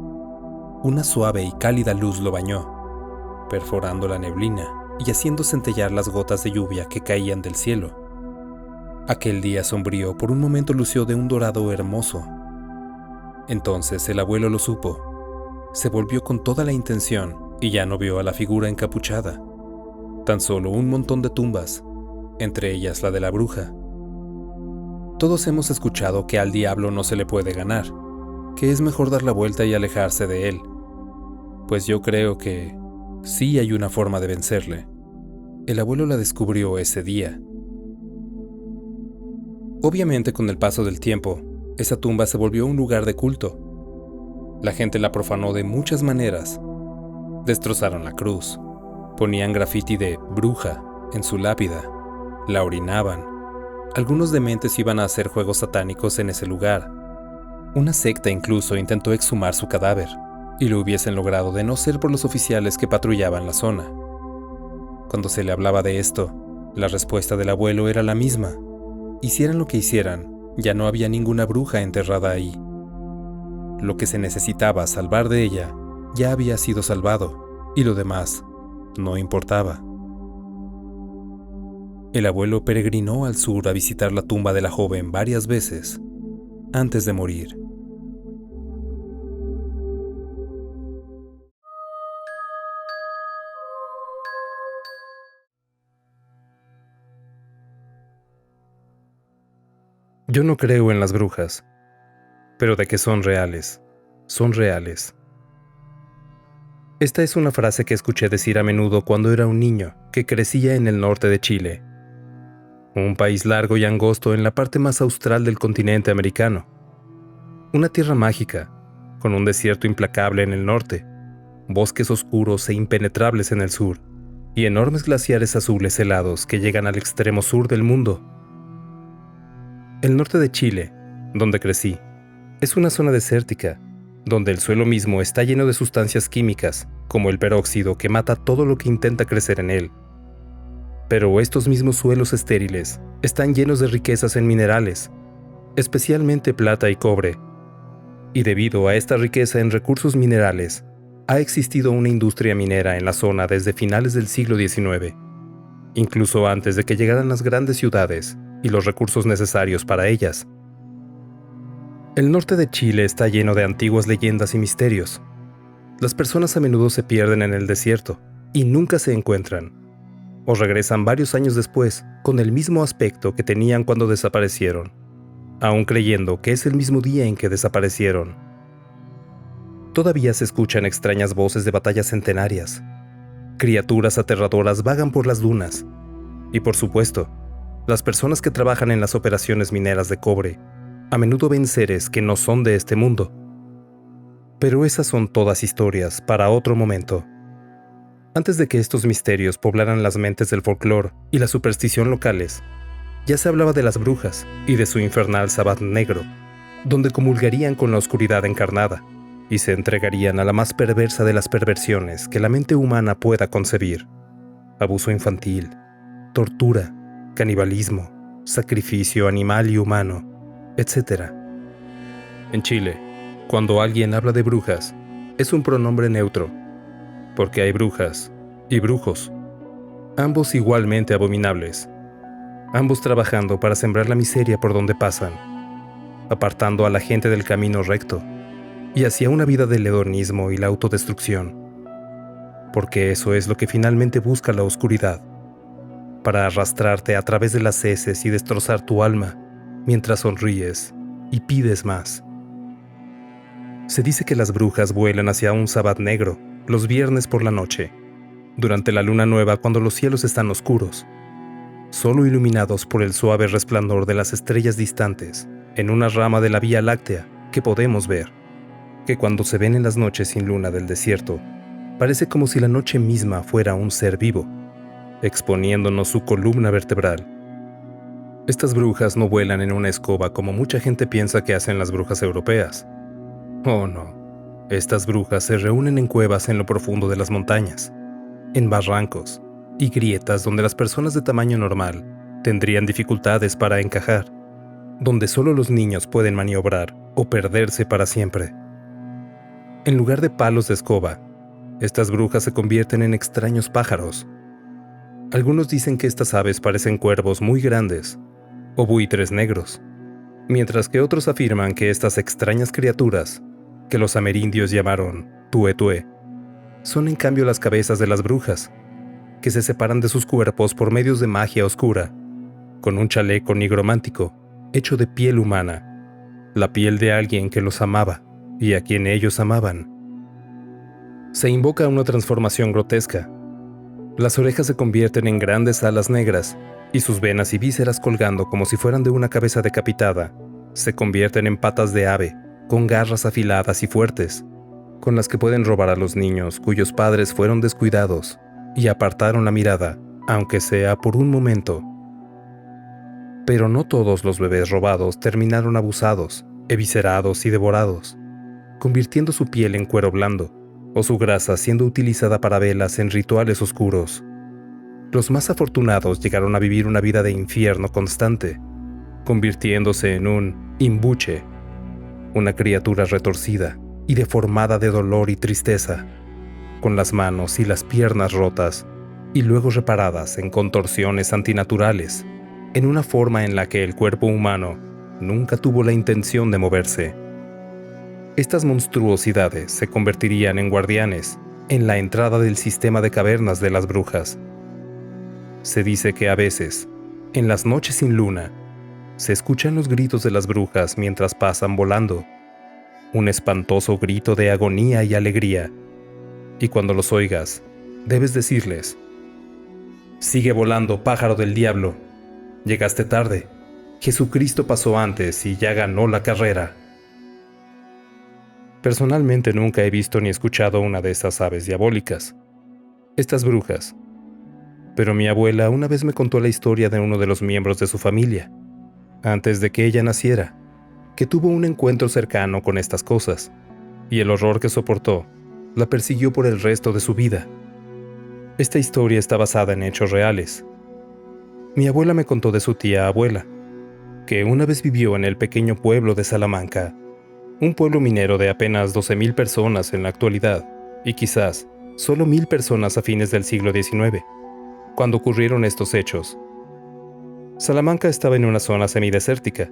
Una suave y cálida luz lo bañó, perforando la neblina y haciendo centellear las gotas de lluvia que caían del cielo. Aquel día sombrío por un momento lució de un dorado hermoso. Entonces el abuelo lo supo. Se volvió con toda la intención y ya no vio a la figura encapuchada. Tan solo un montón de tumbas, entre ellas la de la bruja. Todos hemos escuchado que al diablo no se le puede ganar, que es mejor dar la vuelta y alejarse de él, pues yo creo que sí hay una forma de vencerle. El abuelo la descubrió ese día. Obviamente, con el paso del tiempo, esa tumba se volvió un lugar de culto. La gente la profanó de muchas maneras. Destrozaron la cruz, ponían grafiti de bruja en su lápida, la orinaban. Algunos dementes iban a hacer juegos satánicos en ese lugar. Una secta incluso intentó exhumar su cadáver, y lo hubiesen logrado de no ser por los oficiales que patrullaban la zona. Cuando se le hablaba de esto, la respuesta del abuelo era la misma. Hicieran lo que hicieran, ya no había ninguna bruja enterrada ahí. Lo que se necesitaba salvar de ella ya había sido salvado, y lo demás no importaba. El abuelo peregrinó al sur a visitar la tumba de la joven varias veces, antes de morir. Yo no creo en las brujas, pero de que son reales, son reales. Esta es una frase que escuché decir a menudo cuando era un niño que crecía en el norte de Chile, un país largo y angosto en la parte más austral del continente americano. Una tierra mágica, con un desierto implacable en el norte, bosques oscuros e impenetrables en el sur, y enormes glaciares azules helados que llegan al extremo sur del mundo. El norte de Chile, donde crecí, es una zona desértica, donde el suelo mismo está lleno de sustancias químicas, como el peróxido que mata todo lo que intenta crecer en él. Pero estos mismos suelos estériles están llenos de riquezas en minerales, especialmente plata y cobre. Y debido a esta riqueza en recursos minerales, ha existido una industria minera en la zona desde finales del siglo XIX, incluso antes de que llegaran las grandes ciudades y los recursos necesarios para ellas. El norte de Chile está lleno de antiguas leyendas y misterios. Las personas a menudo se pierden en el desierto y nunca se encuentran, o regresan varios años después con el mismo aspecto que tenían cuando desaparecieron, aún creyendo que es el mismo día en que desaparecieron. Todavía se escuchan extrañas voces de batallas centenarias. Criaturas aterradoras vagan por las dunas. Y por supuesto, las personas que trabajan en las operaciones mineras de cobre a menudo ven seres que no son de este mundo. Pero esas son todas historias para otro momento. Antes de que estos misterios poblaran las mentes del folclore y la superstición locales, ya se hablaba de las brujas y de su infernal sabbat negro, donde comulgarían con la oscuridad encarnada y se entregarían a la más perversa de las perversiones que la mente humana pueda concebir: abuso infantil, tortura, canibalismo, sacrificio animal y humano, etc. En Chile, cuando alguien habla de brujas, es un pronombre neutro, porque hay brujas y brujos, ambos igualmente abominables, ambos trabajando para sembrar la miseria por donde pasan, apartando a la gente del camino recto y hacia una vida del hedonismo y la autodestrucción, porque eso es lo que finalmente busca la oscuridad, para arrastrarte a través de las heces y destrozar tu alma mientras sonríes y pides más. Se dice que las brujas vuelan hacia un sabbat negro los viernes por la noche, durante la luna nueva cuando los cielos están oscuros, solo iluminados por el suave resplandor de las estrellas distantes en una rama de la Vía Láctea que podemos ver, que cuando se ven en las noches sin luna del desierto, parece como si la noche misma fuera un ser vivo, exponiéndonos su columna vertebral. Estas brujas no vuelan en una escoba como mucha gente piensa que hacen las brujas europeas. Oh no, estas brujas se reúnen en cuevas en lo profundo de las montañas, en barrancos y grietas donde las personas de tamaño normal tendrían dificultades para encajar, donde solo los niños pueden maniobrar o perderse para siempre. En lugar de palos de escoba, estas brujas se convierten en extraños pájaros. Algunos dicen que estas aves parecen cuervos muy grandes o buitres negros, mientras que otros afirman que estas extrañas criaturas, que los amerindios llamaron tuetue, son en cambio las cabezas de las brujas, que se separan de sus cuerpos por medios de magia oscura, con un chaleco nigromántico hecho de piel humana, la piel de alguien que los amaba, y a quien ellos amaban. Se invoca una transformación grotesca. Las orejas se convierten en grandes alas negras y sus venas y vísceras colgando como si fueran de una cabeza decapitada, se convierten en patas de ave, con garras afiladas y fuertes, con las que pueden robar a los niños cuyos padres fueron descuidados y apartaron la mirada, aunque sea por un momento. Pero no todos los bebés robados terminaron abusados, eviscerados y devorados, convirtiendo su piel en cuero blando, o su grasa siendo utilizada para velas en rituales oscuros. Los más afortunados llegaron a vivir una vida de infierno constante, convirtiéndose en un imbuche, una criatura retorcida y deformada de dolor y tristeza, con las manos y las piernas rotas y luego reparadas en contorsiones antinaturales, en una forma en la que el cuerpo humano nunca tuvo la intención de moverse. Estas monstruosidades se convertirían en guardianes en la entrada del sistema de cavernas de las brujas. Se dice que a veces, en las noches sin luna, se escuchan los gritos de las brujas mientras pasan volando, un espantoso grito de agonía y alegría, y cuando los oigas, debes decirles: «Sigue volando, pájaro del diablo, llegaste tarde, Jesucristo pasó antes y ya ganó la carrera». Personalmente nunca he visto ni escuchado una de estas aves diabólicas, estas brujas, pero mi abuela una vez me contó la historia de uno de los miembros de su familia, antes de que ella naciera, que tuvo un encuentro cercano con estas cosas, y el horror que soportó la persiguió por el resto de su vida. Esta historia está basada en hechos reales. Mi abuela me contó de su tía abuela, que una vez vivió en el pequeño pueblo de Salamanca, un pueblo minero de apenas 12,000 personas en la actualidad, y quizás solo 1,000 personas a fines del siglo XIX, cuando ocurrieron estos hechos. Salamanca estaba en una zona semidesértica,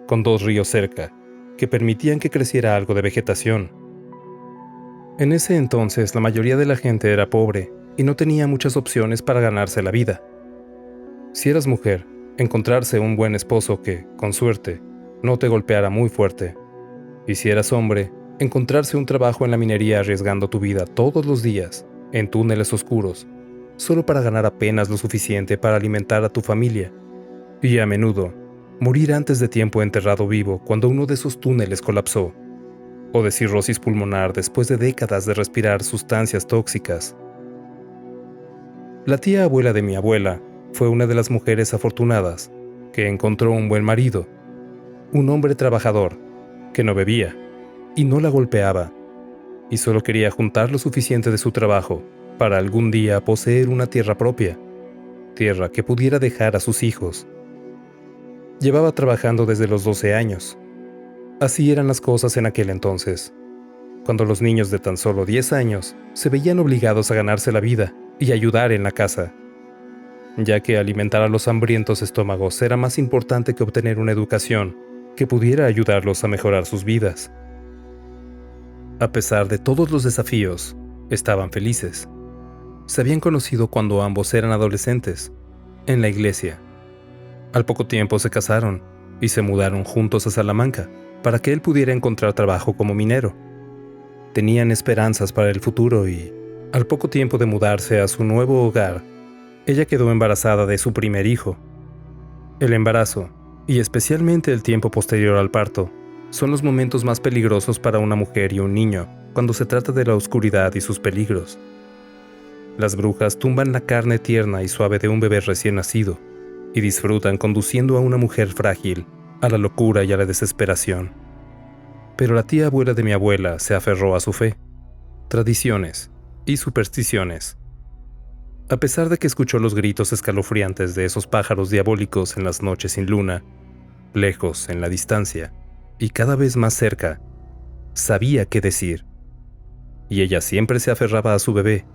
con 2 ríos cerca, que permitían que creciera algo de vegetación. En ese entonces la mayoría de la gente era pobre y no tenía muchas opciones para ganarse la vida. Si eras mujer, encontrarse un buen esposo que, con suerte, no te golpeara muy fuerte. Y si eras hombre, encontrarse un trabajo en la minería arriesgando tu vida todos los días, en túneles oscuros, solo para ganar apenas lo suficiente para alimentar a tu familia. Y a menudo, morir antes de tiempo enterrado vivo cuando uno de esos túneles colapsó, o de cirrosis pulmonar después de décadas de respirar sustancias tóxicas. La tía abuela de mi abuela fue una de las mujeres afortunadas que encontró un buen marido, un hombre trabajador, que no bebía y no la golpeaba, y solo quería juntar lo suficiente de su trabajo para algún día poseer una tierra propia, tierra que pudiera dejar a sus hijos. Llevaba trabajando desde los 12 años. Así eran las cosas en aquel entonces, cuando los niños de tan solo 10 años se veían obligados a ganarse la vida y ayudar en la casa, ya que alimentar a los hambrientos estómagos era más importante que obtener una educación que pudiera ayudarlos a mejorar sus vidas. A pesar de todos los desafíos, estaban felices. Se habían conocido cuando ambos eran adolescentes, en la iglesia. Al poco tiempo se casaron y se mudaron juntos a Salamanca para que él pudiera encontrar trabajo como minero. Tenían esperanzas para el futuro y, al poco tiempo de mudarse a su nuevo hogar, ella quedó embarazada de su primer hijo. El embarazo, y especialmente el tiempo posterior al parto, son los momentos más peligrosos para una mujer y un niño cuando se trata de la oscuridad y sus peligros. Las brujas tumban la carne tierna y suave de un bebé recién nacido y disfrutan conduciendo a una mujer frágil a la locura y a la desesperación. Pero la tía abuela de mi abuela se aferró a su fe, tradiciones y supersticiones. A pesar de que escuchó los gritos escalofriantes de esos pájaros diabólicos en las noches sin luna, lejos en la distancia y cada vez más cerca, sabía qué decir. Y ella siempre se aferraba a su bebé,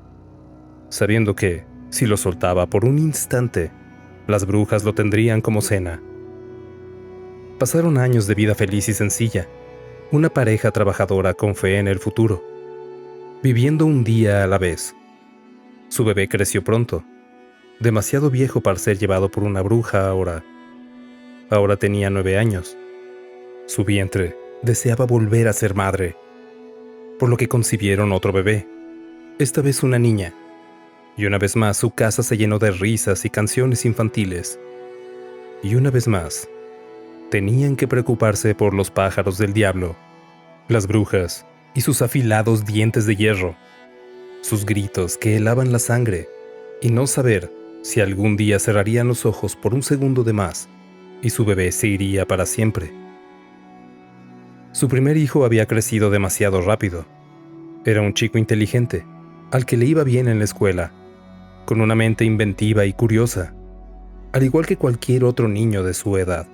sabiendo que, si lo soltaba por un instante, las brujas lo tendrían como cena. Pasaron años de vida feliz y sencilla, una pareja trabajadora con fe en el futuro, viviendo un día a la vez. Su bebé creció pronto, demasiado viejo para ser llevado por una bruja ahora. Ahora tenía 9 años. Su vientre deseaba volver a ser madre por lo que concibieron otro bebé, esta vez una niña. Y una vez más su casa se llenó de risas y canciones infantiles. Y una vez más, tenían que preocuparse por los pájaros del diablo, las brujas y sus afilados dientes de hierro, sus gritos que helaban la sangre, y no saber si algún día cerrarían los ojos por un segundo de más y su bebé se iría para siempre. Su primer hijo había crecido demasiado rápido. Era un chico inteligente, al que le iba bien en la escuela, con una mente inventiva y curiosa, al igual que cualquier otro niño de su edad.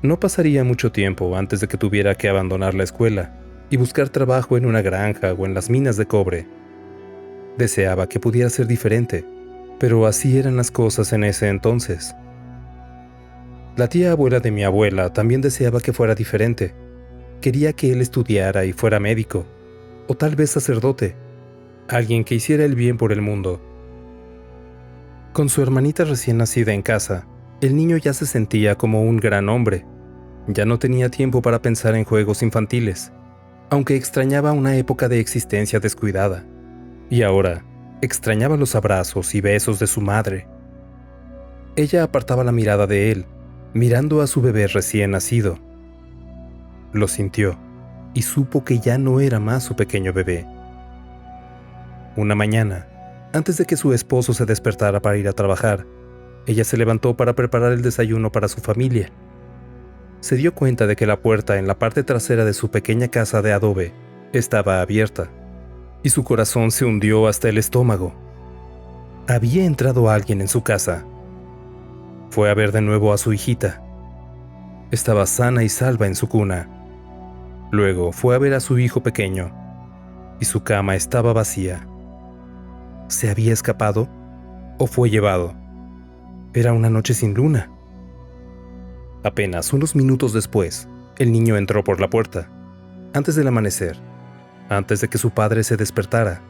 No pasaría mucho tiempo antes de que tuviera que abandonar la escuela y buscar trabajo en una granja o en las minas de cobre. Deseaba que pudiera ser diferente, pero así eran las cosas en ese entonces. La tía abuela de mi abuela también deseaba que fuera diferente. Quería que él estudiara y fuera médico, o tal vez sacerdote, alguien que hiciera el bien por el mundo. Con su hermanita recién nacida en casa, el niño ya se sentía como un gran hombre. Ya no tenía tiempo para pensar en juegos infantiles, aunque extrañaba una época de existencia descuidada. Y ahora, extrañaba los abrazos y besos de su madre. Ella apartaba la mirada de él, mirando a su bebé recién nacido. Lo sintió y supo que ya no era más su pequeño bebé. Una mañana, antes de que su esposo se despertara para ir a trabajar, ella se levantó para preparar el desayuno para su familia. Se dio cuenta de que la puerta en la parte trasera de su pequeña casa de adobe estaba abierta, y su corazón se hundió hasta el estómago. Había entrado alguien en su casa. Fue a ver de nuevo a su hijita. Estaba sana y salva en su cuna. Luego fue a ver a su hijo pequeño, y su cama estaba vacía. ¿Se había escapado o fue llevado? Era una noche sin luna. Apenas unos minutos después, el niño entró por la puerta, antes del amanecer, antes de que su padre se despertara.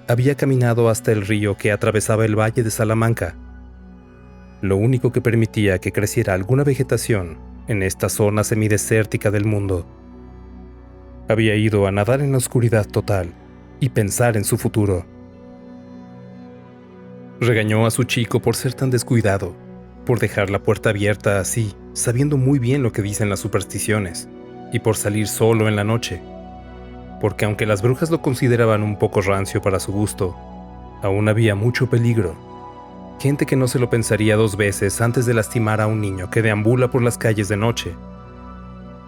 Había caminado hasta el río que atravesaba el valle de Salamanca, lo único que permitía que creciera alguna vegetación en esta zona semidesértica del mundo. Había ido a nadar en la oscuridad total y pensar en su futuro. Regañó a su chico por ser tan descuidado, por dejar la puerta abierta así, sabiendo muy bien lo que dicen las supersticiones, y por salir solo en la noche, porque aunque las brujas lo consideraban un poco rancio para su gusto, aún había mucho peligro. Gente que no se lo pensaría dos veces antes de lastimar a un niño que deambula por las calles de noche.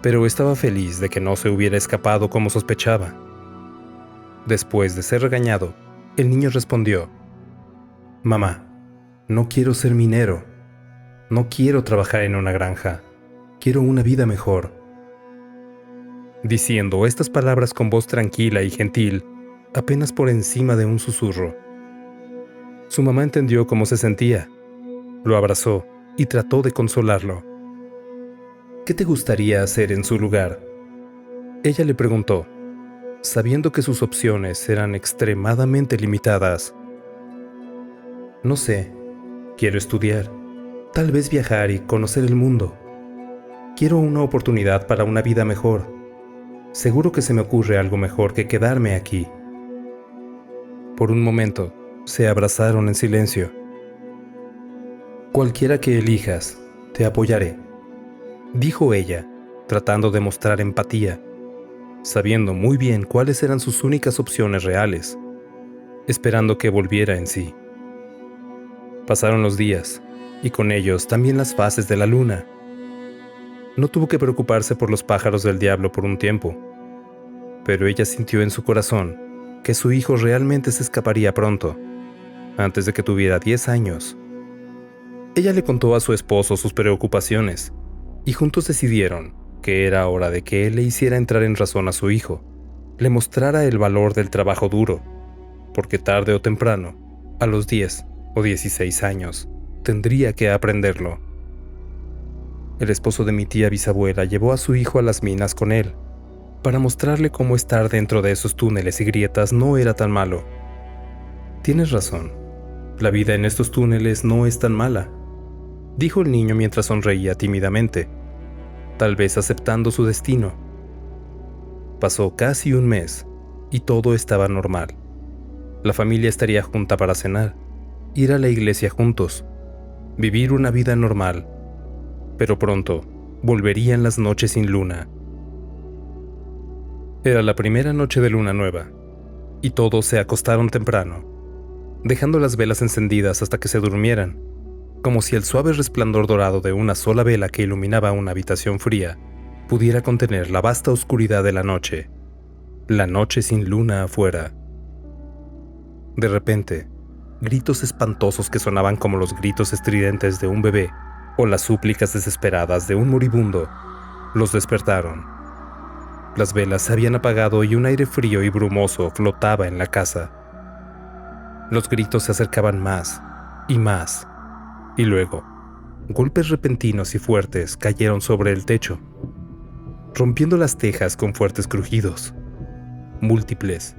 Pero estaba feliz de que no se hubiera escapado como sospechaba. Después de ser regañado, el niño respondió: «Mamá, no quiero ser minero. No quiero trabajar en una granja. Quiero una vida mejor». Diciendo estas palabras con voz tranquila y gentil, apenas por encima de un susurro. Su mamá entendió cómo se sentía. Lo abrazó y trató de consolarlo. «¿Qué te gustaría hacer en su lugar?», ella le preguntó, sabiendo que sus opciones eran extremadamente limitadas. «No sé. Quiero estudiar, tal vez viajar y conocer el mundo. Quiero una oportunidad para una vida mejor. Seguro que se me ocurre algo mejor que quedarme aquí». Por un momento, se abrazaron en silencio. «Cualquiera que elijas, te apoyaré», dijo ella, tratando de mostrar empatía, sabiendo muy bien cuáles eran sus únicas opciones reales, esperando que volviera en sí. Pasaron los días, y con ellos también las fases de la luna. No tuvo que preocuparse por los pájaros del diablo por un tiempo, pero ella sintió en su corazón que su hijo realmente se escaparía pronto, antes de que tuviera 10 años. Ella le contó a su esposo sus preocupaciones, y juntos decidieron que era hora de que él le hiciera entrar en razón a su hijo, le mostrara el valor del trabajo duro, porque tarde o temprano, a los 10 o 16 años, tendría que aprenderlo. El esposo de mi tía bisabuela llevó a su hijo a las minas con él, para mostrarle cómo estar dentro de esos túneles y grietas no era tan malo. «Tienes razón, la vida en estos túneles no es tan mala», dijo el niño mientras sonreía tímidamente, tal vez aceptando su destino. Pasó casi un mes y todo estaba normal. La familia estaría junta para cenar, ir a la iglesia juntos, vivir una vida normal. Pero pronto volverían las noches sin luna. Era la primera noche de luna nueva, y todos se acostaron temprano, dejando las velas encendidas hasta que se durmieran, como si el suave resplandor dorado de una sola vela que iluminaba una habitación fría pudiera contener la vasta oscuridad de la noche sin luna afuera. De repente, gritos espantosos que sonaban como los gritos estridentes de un bebé o las súplicas desesperadas de un moribundo los despertaron. Las velas se habían apagado y un aire frío y brumoso flotaba en la casa. Los gritos se acercaban más, y luego, golpes repentinos y fuertes cayeron sobre el techo, rompiendo las tejas con fuertes crujidos. Múltiples,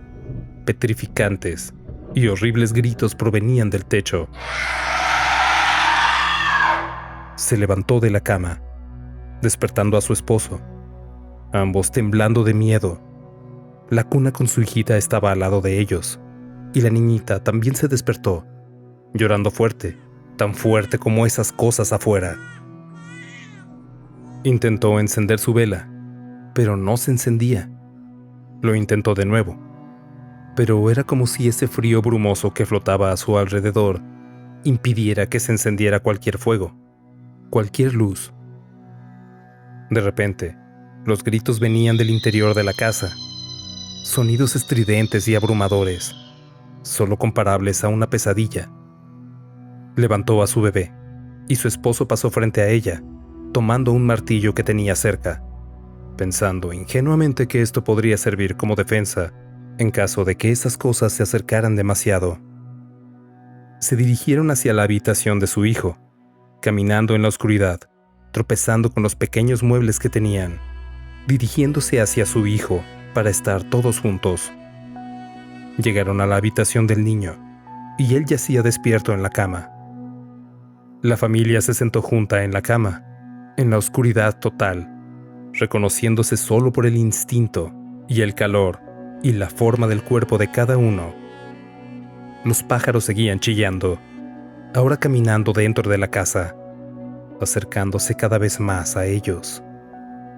petrificantes y horribles gritos provenían del techo. Se levantó de la cama, despertando a su esposo, ambos temblando de miedo. La cuna con su hijita estaba al lado de ellos, y la niñita también se despertó, llorando fuerte, tan fuerte como esas cosas afuera. Intentó encender su vela, pero no se encendía. Lo intentó de nuevo, pero era como si ese frío brumoso que flotaba a su alrededor impidiera que se encendiera cualquier fuego, cualquier luz. De repente, los gritos venían del interior de la casa, sonidos estridentes y abrumadores, solo comparables a una pesadilla. Levantó a su bebé, y su esposo pasó frente a ella, tomando un martillo que tenía cerca, pensando ingenuamente que esto podría servir como defensa en caso de que esas cosas se acercaran demasiado. Se dirigieron hacia la habitación de su hijo, caminando en la oscuridad, tropezando con los pequeños muebles que tenían, dirigiéndose hacia su hijo para estar todos juntos. Llegaron a la habitación del niño, y él yacía despierto en la cama. La familia se sentó junta en la cama, en la oscuridad total, reconociéndose solo por el instinto y el calor y la forma del cuerpo de cada uno. Los pájaros seguían chillando, ahora caminando dentro de la casa, acercándose cada vez más a ellos.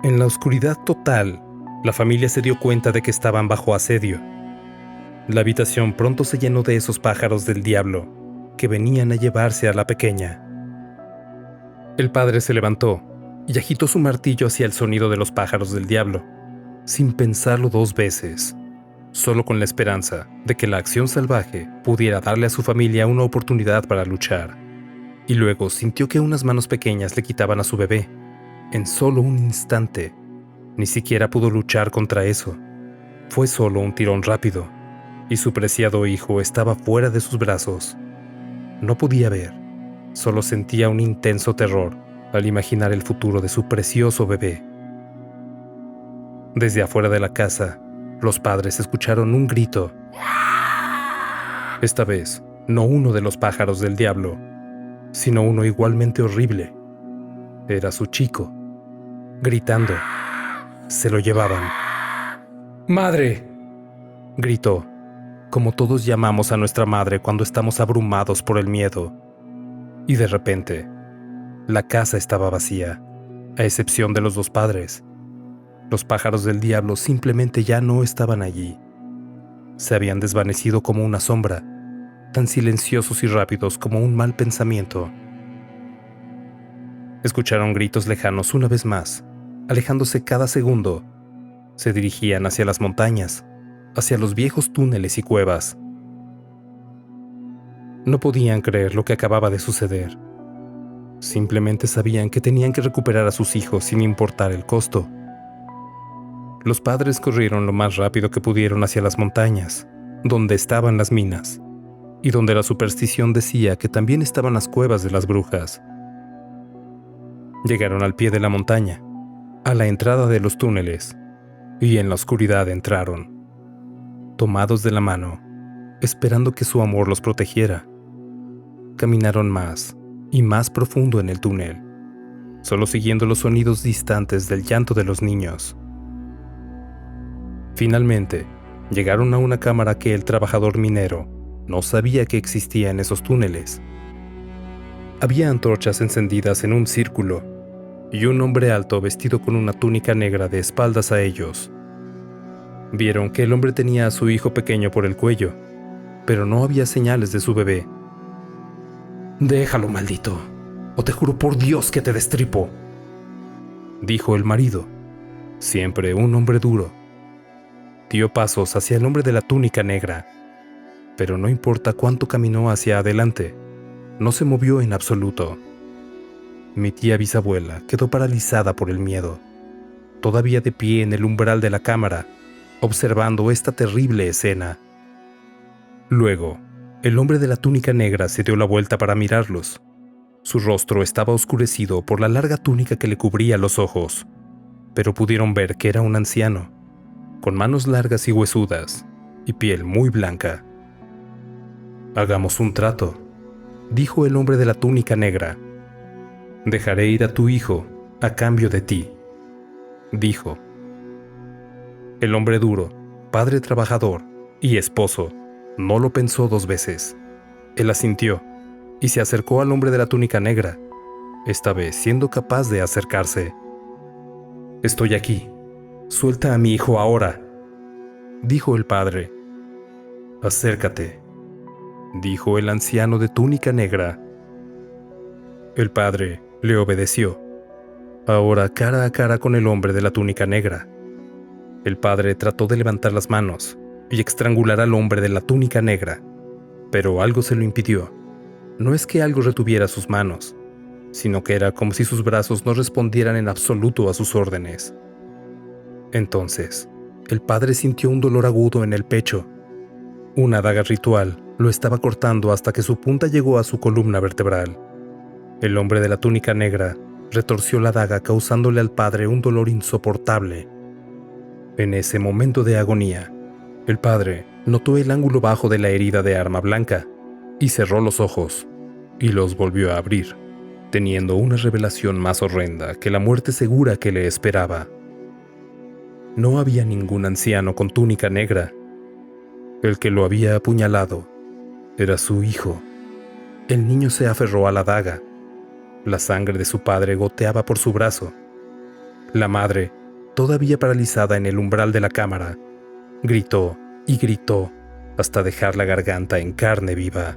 En la oscuridad total, la familia se dio cuenta de que estaban bajo asedio. La habitación pronto se llenó de esos pájaros del diablo que venían a llevarse a la pequeña. El padre se levantó y agitó su martillo hacia el sonido de los pájaros del diablo, sin pensarlo dos veces, solo con la esperanza de que la acción salvaje pudiera darle a su familia una oportunidad para luchar. Y luego sintió que unas manos pequeñas le quitaban a su bebé. En solo un instante, ni siquiera pudo luchar contra eso. Fue solo un tirón rápido, y su preciado hijo estaba fuera de sus brazos. No podía ver, solo sentía un intenso terror al imaginar el futuro de su precioso bebé. Desde afuera de la casa, los padres escucharon un grito. Esta vez, no uno de los pájaros del diablo, sino uno igualmente horrible. Era su chico, gritando. Se lo llevaban. ¡Madre!, gritó, como todos llamamos a nuestra madre cuando estamos abrumados por el miedo. Y de repente, la casa estaba vacía, a excepción de los dos padres. Los pájaros del diablo simplemente ya no estaban allí. Se habían desvanecido como una sombra, tan silenciosos y rápidos como un mal pensamiento. Escucharon gritos lejanos una vez más, alejándose cada segundo. Se dirigían hacia las montañas, hacia los viejos túneles y cuevas. No podían creer lo que acababa de suceder. Simplemente sabían que tenían que recuperar a sus hijos sin importar el costo. Los padres corrieron lo más rápido que pudieron hacia las montañas, donde estaban las minas, y donde la superstición decía que también estaban las cuevas de las brujas. Llegaron al pie de la montaña, a la entrada de los túneles, y en la oscuridad entraron, tomados de la mano, esperando que su amor los protegiera. Caminaron más y más profundo en el túnel, solo siguiendo los sonidos distantes del llanto de los niños. Finalmente, llegaron a una cámara que el trabajador minero no sabía que existía en esos túneles. Había antorchas encendidas en un círculo y un hombre alto vestido con una túnica negra de espaldas a ellos. Vieron que el hombre tenía a su hijo pequeño por el cuello, pero no había señales de su bebé. «Déjalo, maldito, o te juro por Dios que te destripo», dijo el marido, siempre un hombre duro. Dio pasos hacia el hombre de la túnica negra, pero no importa cuánto caminó hacia adelante, no se movió en absoluto. Mi tía bisabuela quedó paralizada por el miedo, todavía de pie en el umbral de la cámara, observando esta terrible escena. Luego, el hombre de la túnica negra se dio la vuelta para mirarlos. Su rostro estaba oscurecido por la larga túnica que le cubría los ojos, pero pudieron ver que era un anciano, con manos largas y huesudas, y piel muy blanca. «Hagamos un trato», dijo el hombre de la túnica negra. «Dejaré ir a tu hijo a cambio de ti», dijo. El hombre duro, padre trabajador y esposo, no lo pensó dos veces. Él asintió y se acercó al hombre de la túnica negra, esta vez siendo capaz de acercarse. «Estoy aquí. Suelta a mi hijo ahora», dijo el padre. «Acércate», dijo el anciano de túnica negra. El padre le obedeció, ahora cara a cara con el hombre de la túnica negra. El padre trató de levantar las manos y estrangular al hombre de la túnica negra, pero algo se lo impidió. No es que algo retuviera sus manos, sino que era como si sus brazos no respondieran en absoluto a sus órdenes. Entonces, el padre sintió un dolor agudo en el pecho. Una daga ritual lo estaba cortando hasta que su punta llegó a su columna vertebral. El hombre de la túnica negra retorció la daga causándole al padre un dolor insoportable. En ese momento de agonía, el padre notó el ángulo bajo de la herida de arma blanca y cerró los ojos y los volvió a abrir, teniendo una revelación más horrenda que la muerte segura que le esperaba. No había ningún anciano con túnica negra. El que lo había apuñalado era su hijo. El niño se aferró a la daga. La sangre de su padre goteaba por su brazo. La madre, todavía paralizada en el umbral de la cámara, gritó y gritó hasta dejar la garganta en carne viva.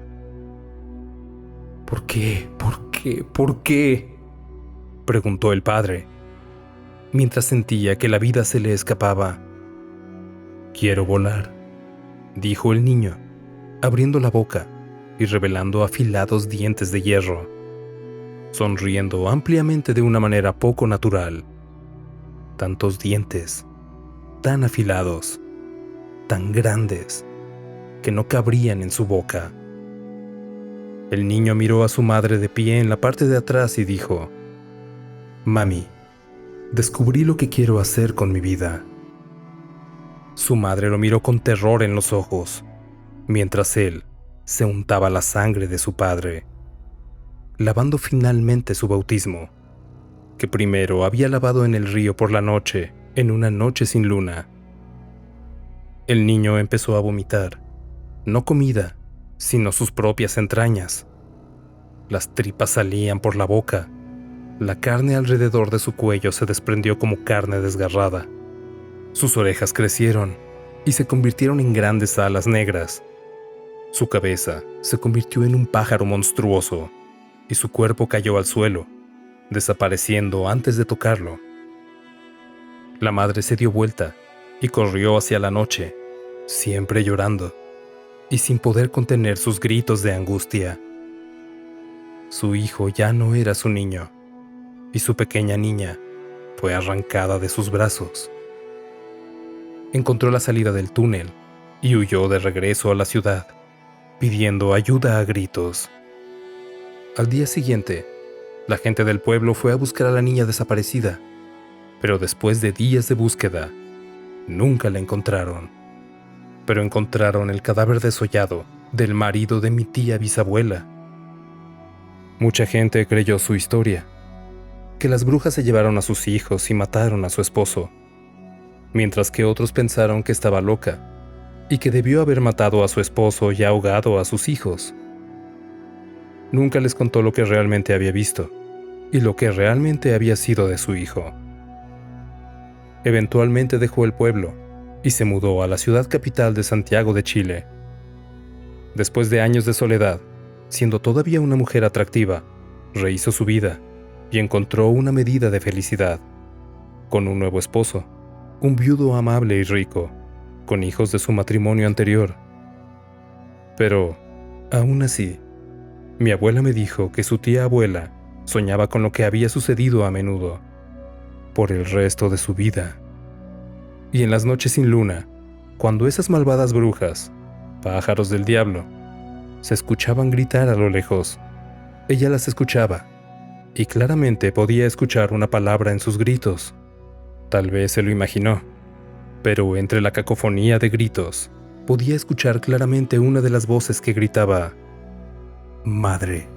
«¿Por qué? ¿Por qué? ¿Por qué?», preguntó el padre, mientras sentía que la vida se le escapaba. «Quiero volar», dijo el niño, abriendo la boca y revelando afilados dientes de hierro, sonriendo ampliamente de una manera poco natural. Tantos dientes, tan afilados, tan grandes, que no cabrían en su boca. El niño miró a su madre de pie en la parte de atrás y dijo: «Mami, descubrí lo que quiero hacer con mi vida». Su madre lo miró con terror en los ojos, mientras él se untaba la sangre de su padre, lavando finalmente su bautismo, que primero había lavado en el río por la noche, en una noche sin luna. El niño empezó a vomitar, no comida, sino sus propias entrañas. Las tripas salían por la boca, la carne alrededor de su cuello se desprendió como carne desgarrada. Sus orejas crecieron y se convirtieron en grandes alas negras. Su cabeza se convirtió en un pájaro monstruoso y su cuerpo cayó al suelo, desapareciendo antes de tocarlo. La madre se dio vuelta y corrió hacia la noche, siempre llorando y sin poder contener sus gritos de angustia. Su hijo ya no era su niño y su pequeña niña fue arrancada de sus brazos. Encontró la salida del túnel y huyó de regreso a la ciudad, pidiendo ayuda a gritos. Al día siguiente, la gente del pueblo fue a buscar a la niña desaparecida, pero después de días de búsqueda, nunca la encontraron. Pero encontraron el cadáver desollado del marido de mi tía bisabuela. Mucha gente creyó su historia, que las brujas se llevaron a sus hijos y mataron a su esposo. mientras que otros pensaron que estaba loca y que debió haber matado a su esposo y ahogado a sus hijos. Nunca les contó lo que realmente había visto y lo que realmente había sido de su hijo. Eventualmente dejó el pueblo y se mudó a la ciudad capital de Santiago de Chile. Después de años de soledad, siendo todavía una mujer atractiva, rehizo su vida y encontró una medida de felicidad, con un nuevo esposo, un viudo amable y rico, con hijos de su matrimonio anterior. Pero, aún así, mi abuela me dijo que su tía abuela soñaba con lo que había sucedido a menudo, por el resto de su vida. Y en las noches sin luna, cuando esas malvadas brujas, pájaros del diablo, se escuchaban gritar a lo lejos, ella las escuchaba, y claramente podía escuchar una palabra en sus gritos. Tal vez se lo imaginó, pero entre la cacofonía de gritos, podía escuchar claramente una de las voces que gritaba: «Madre».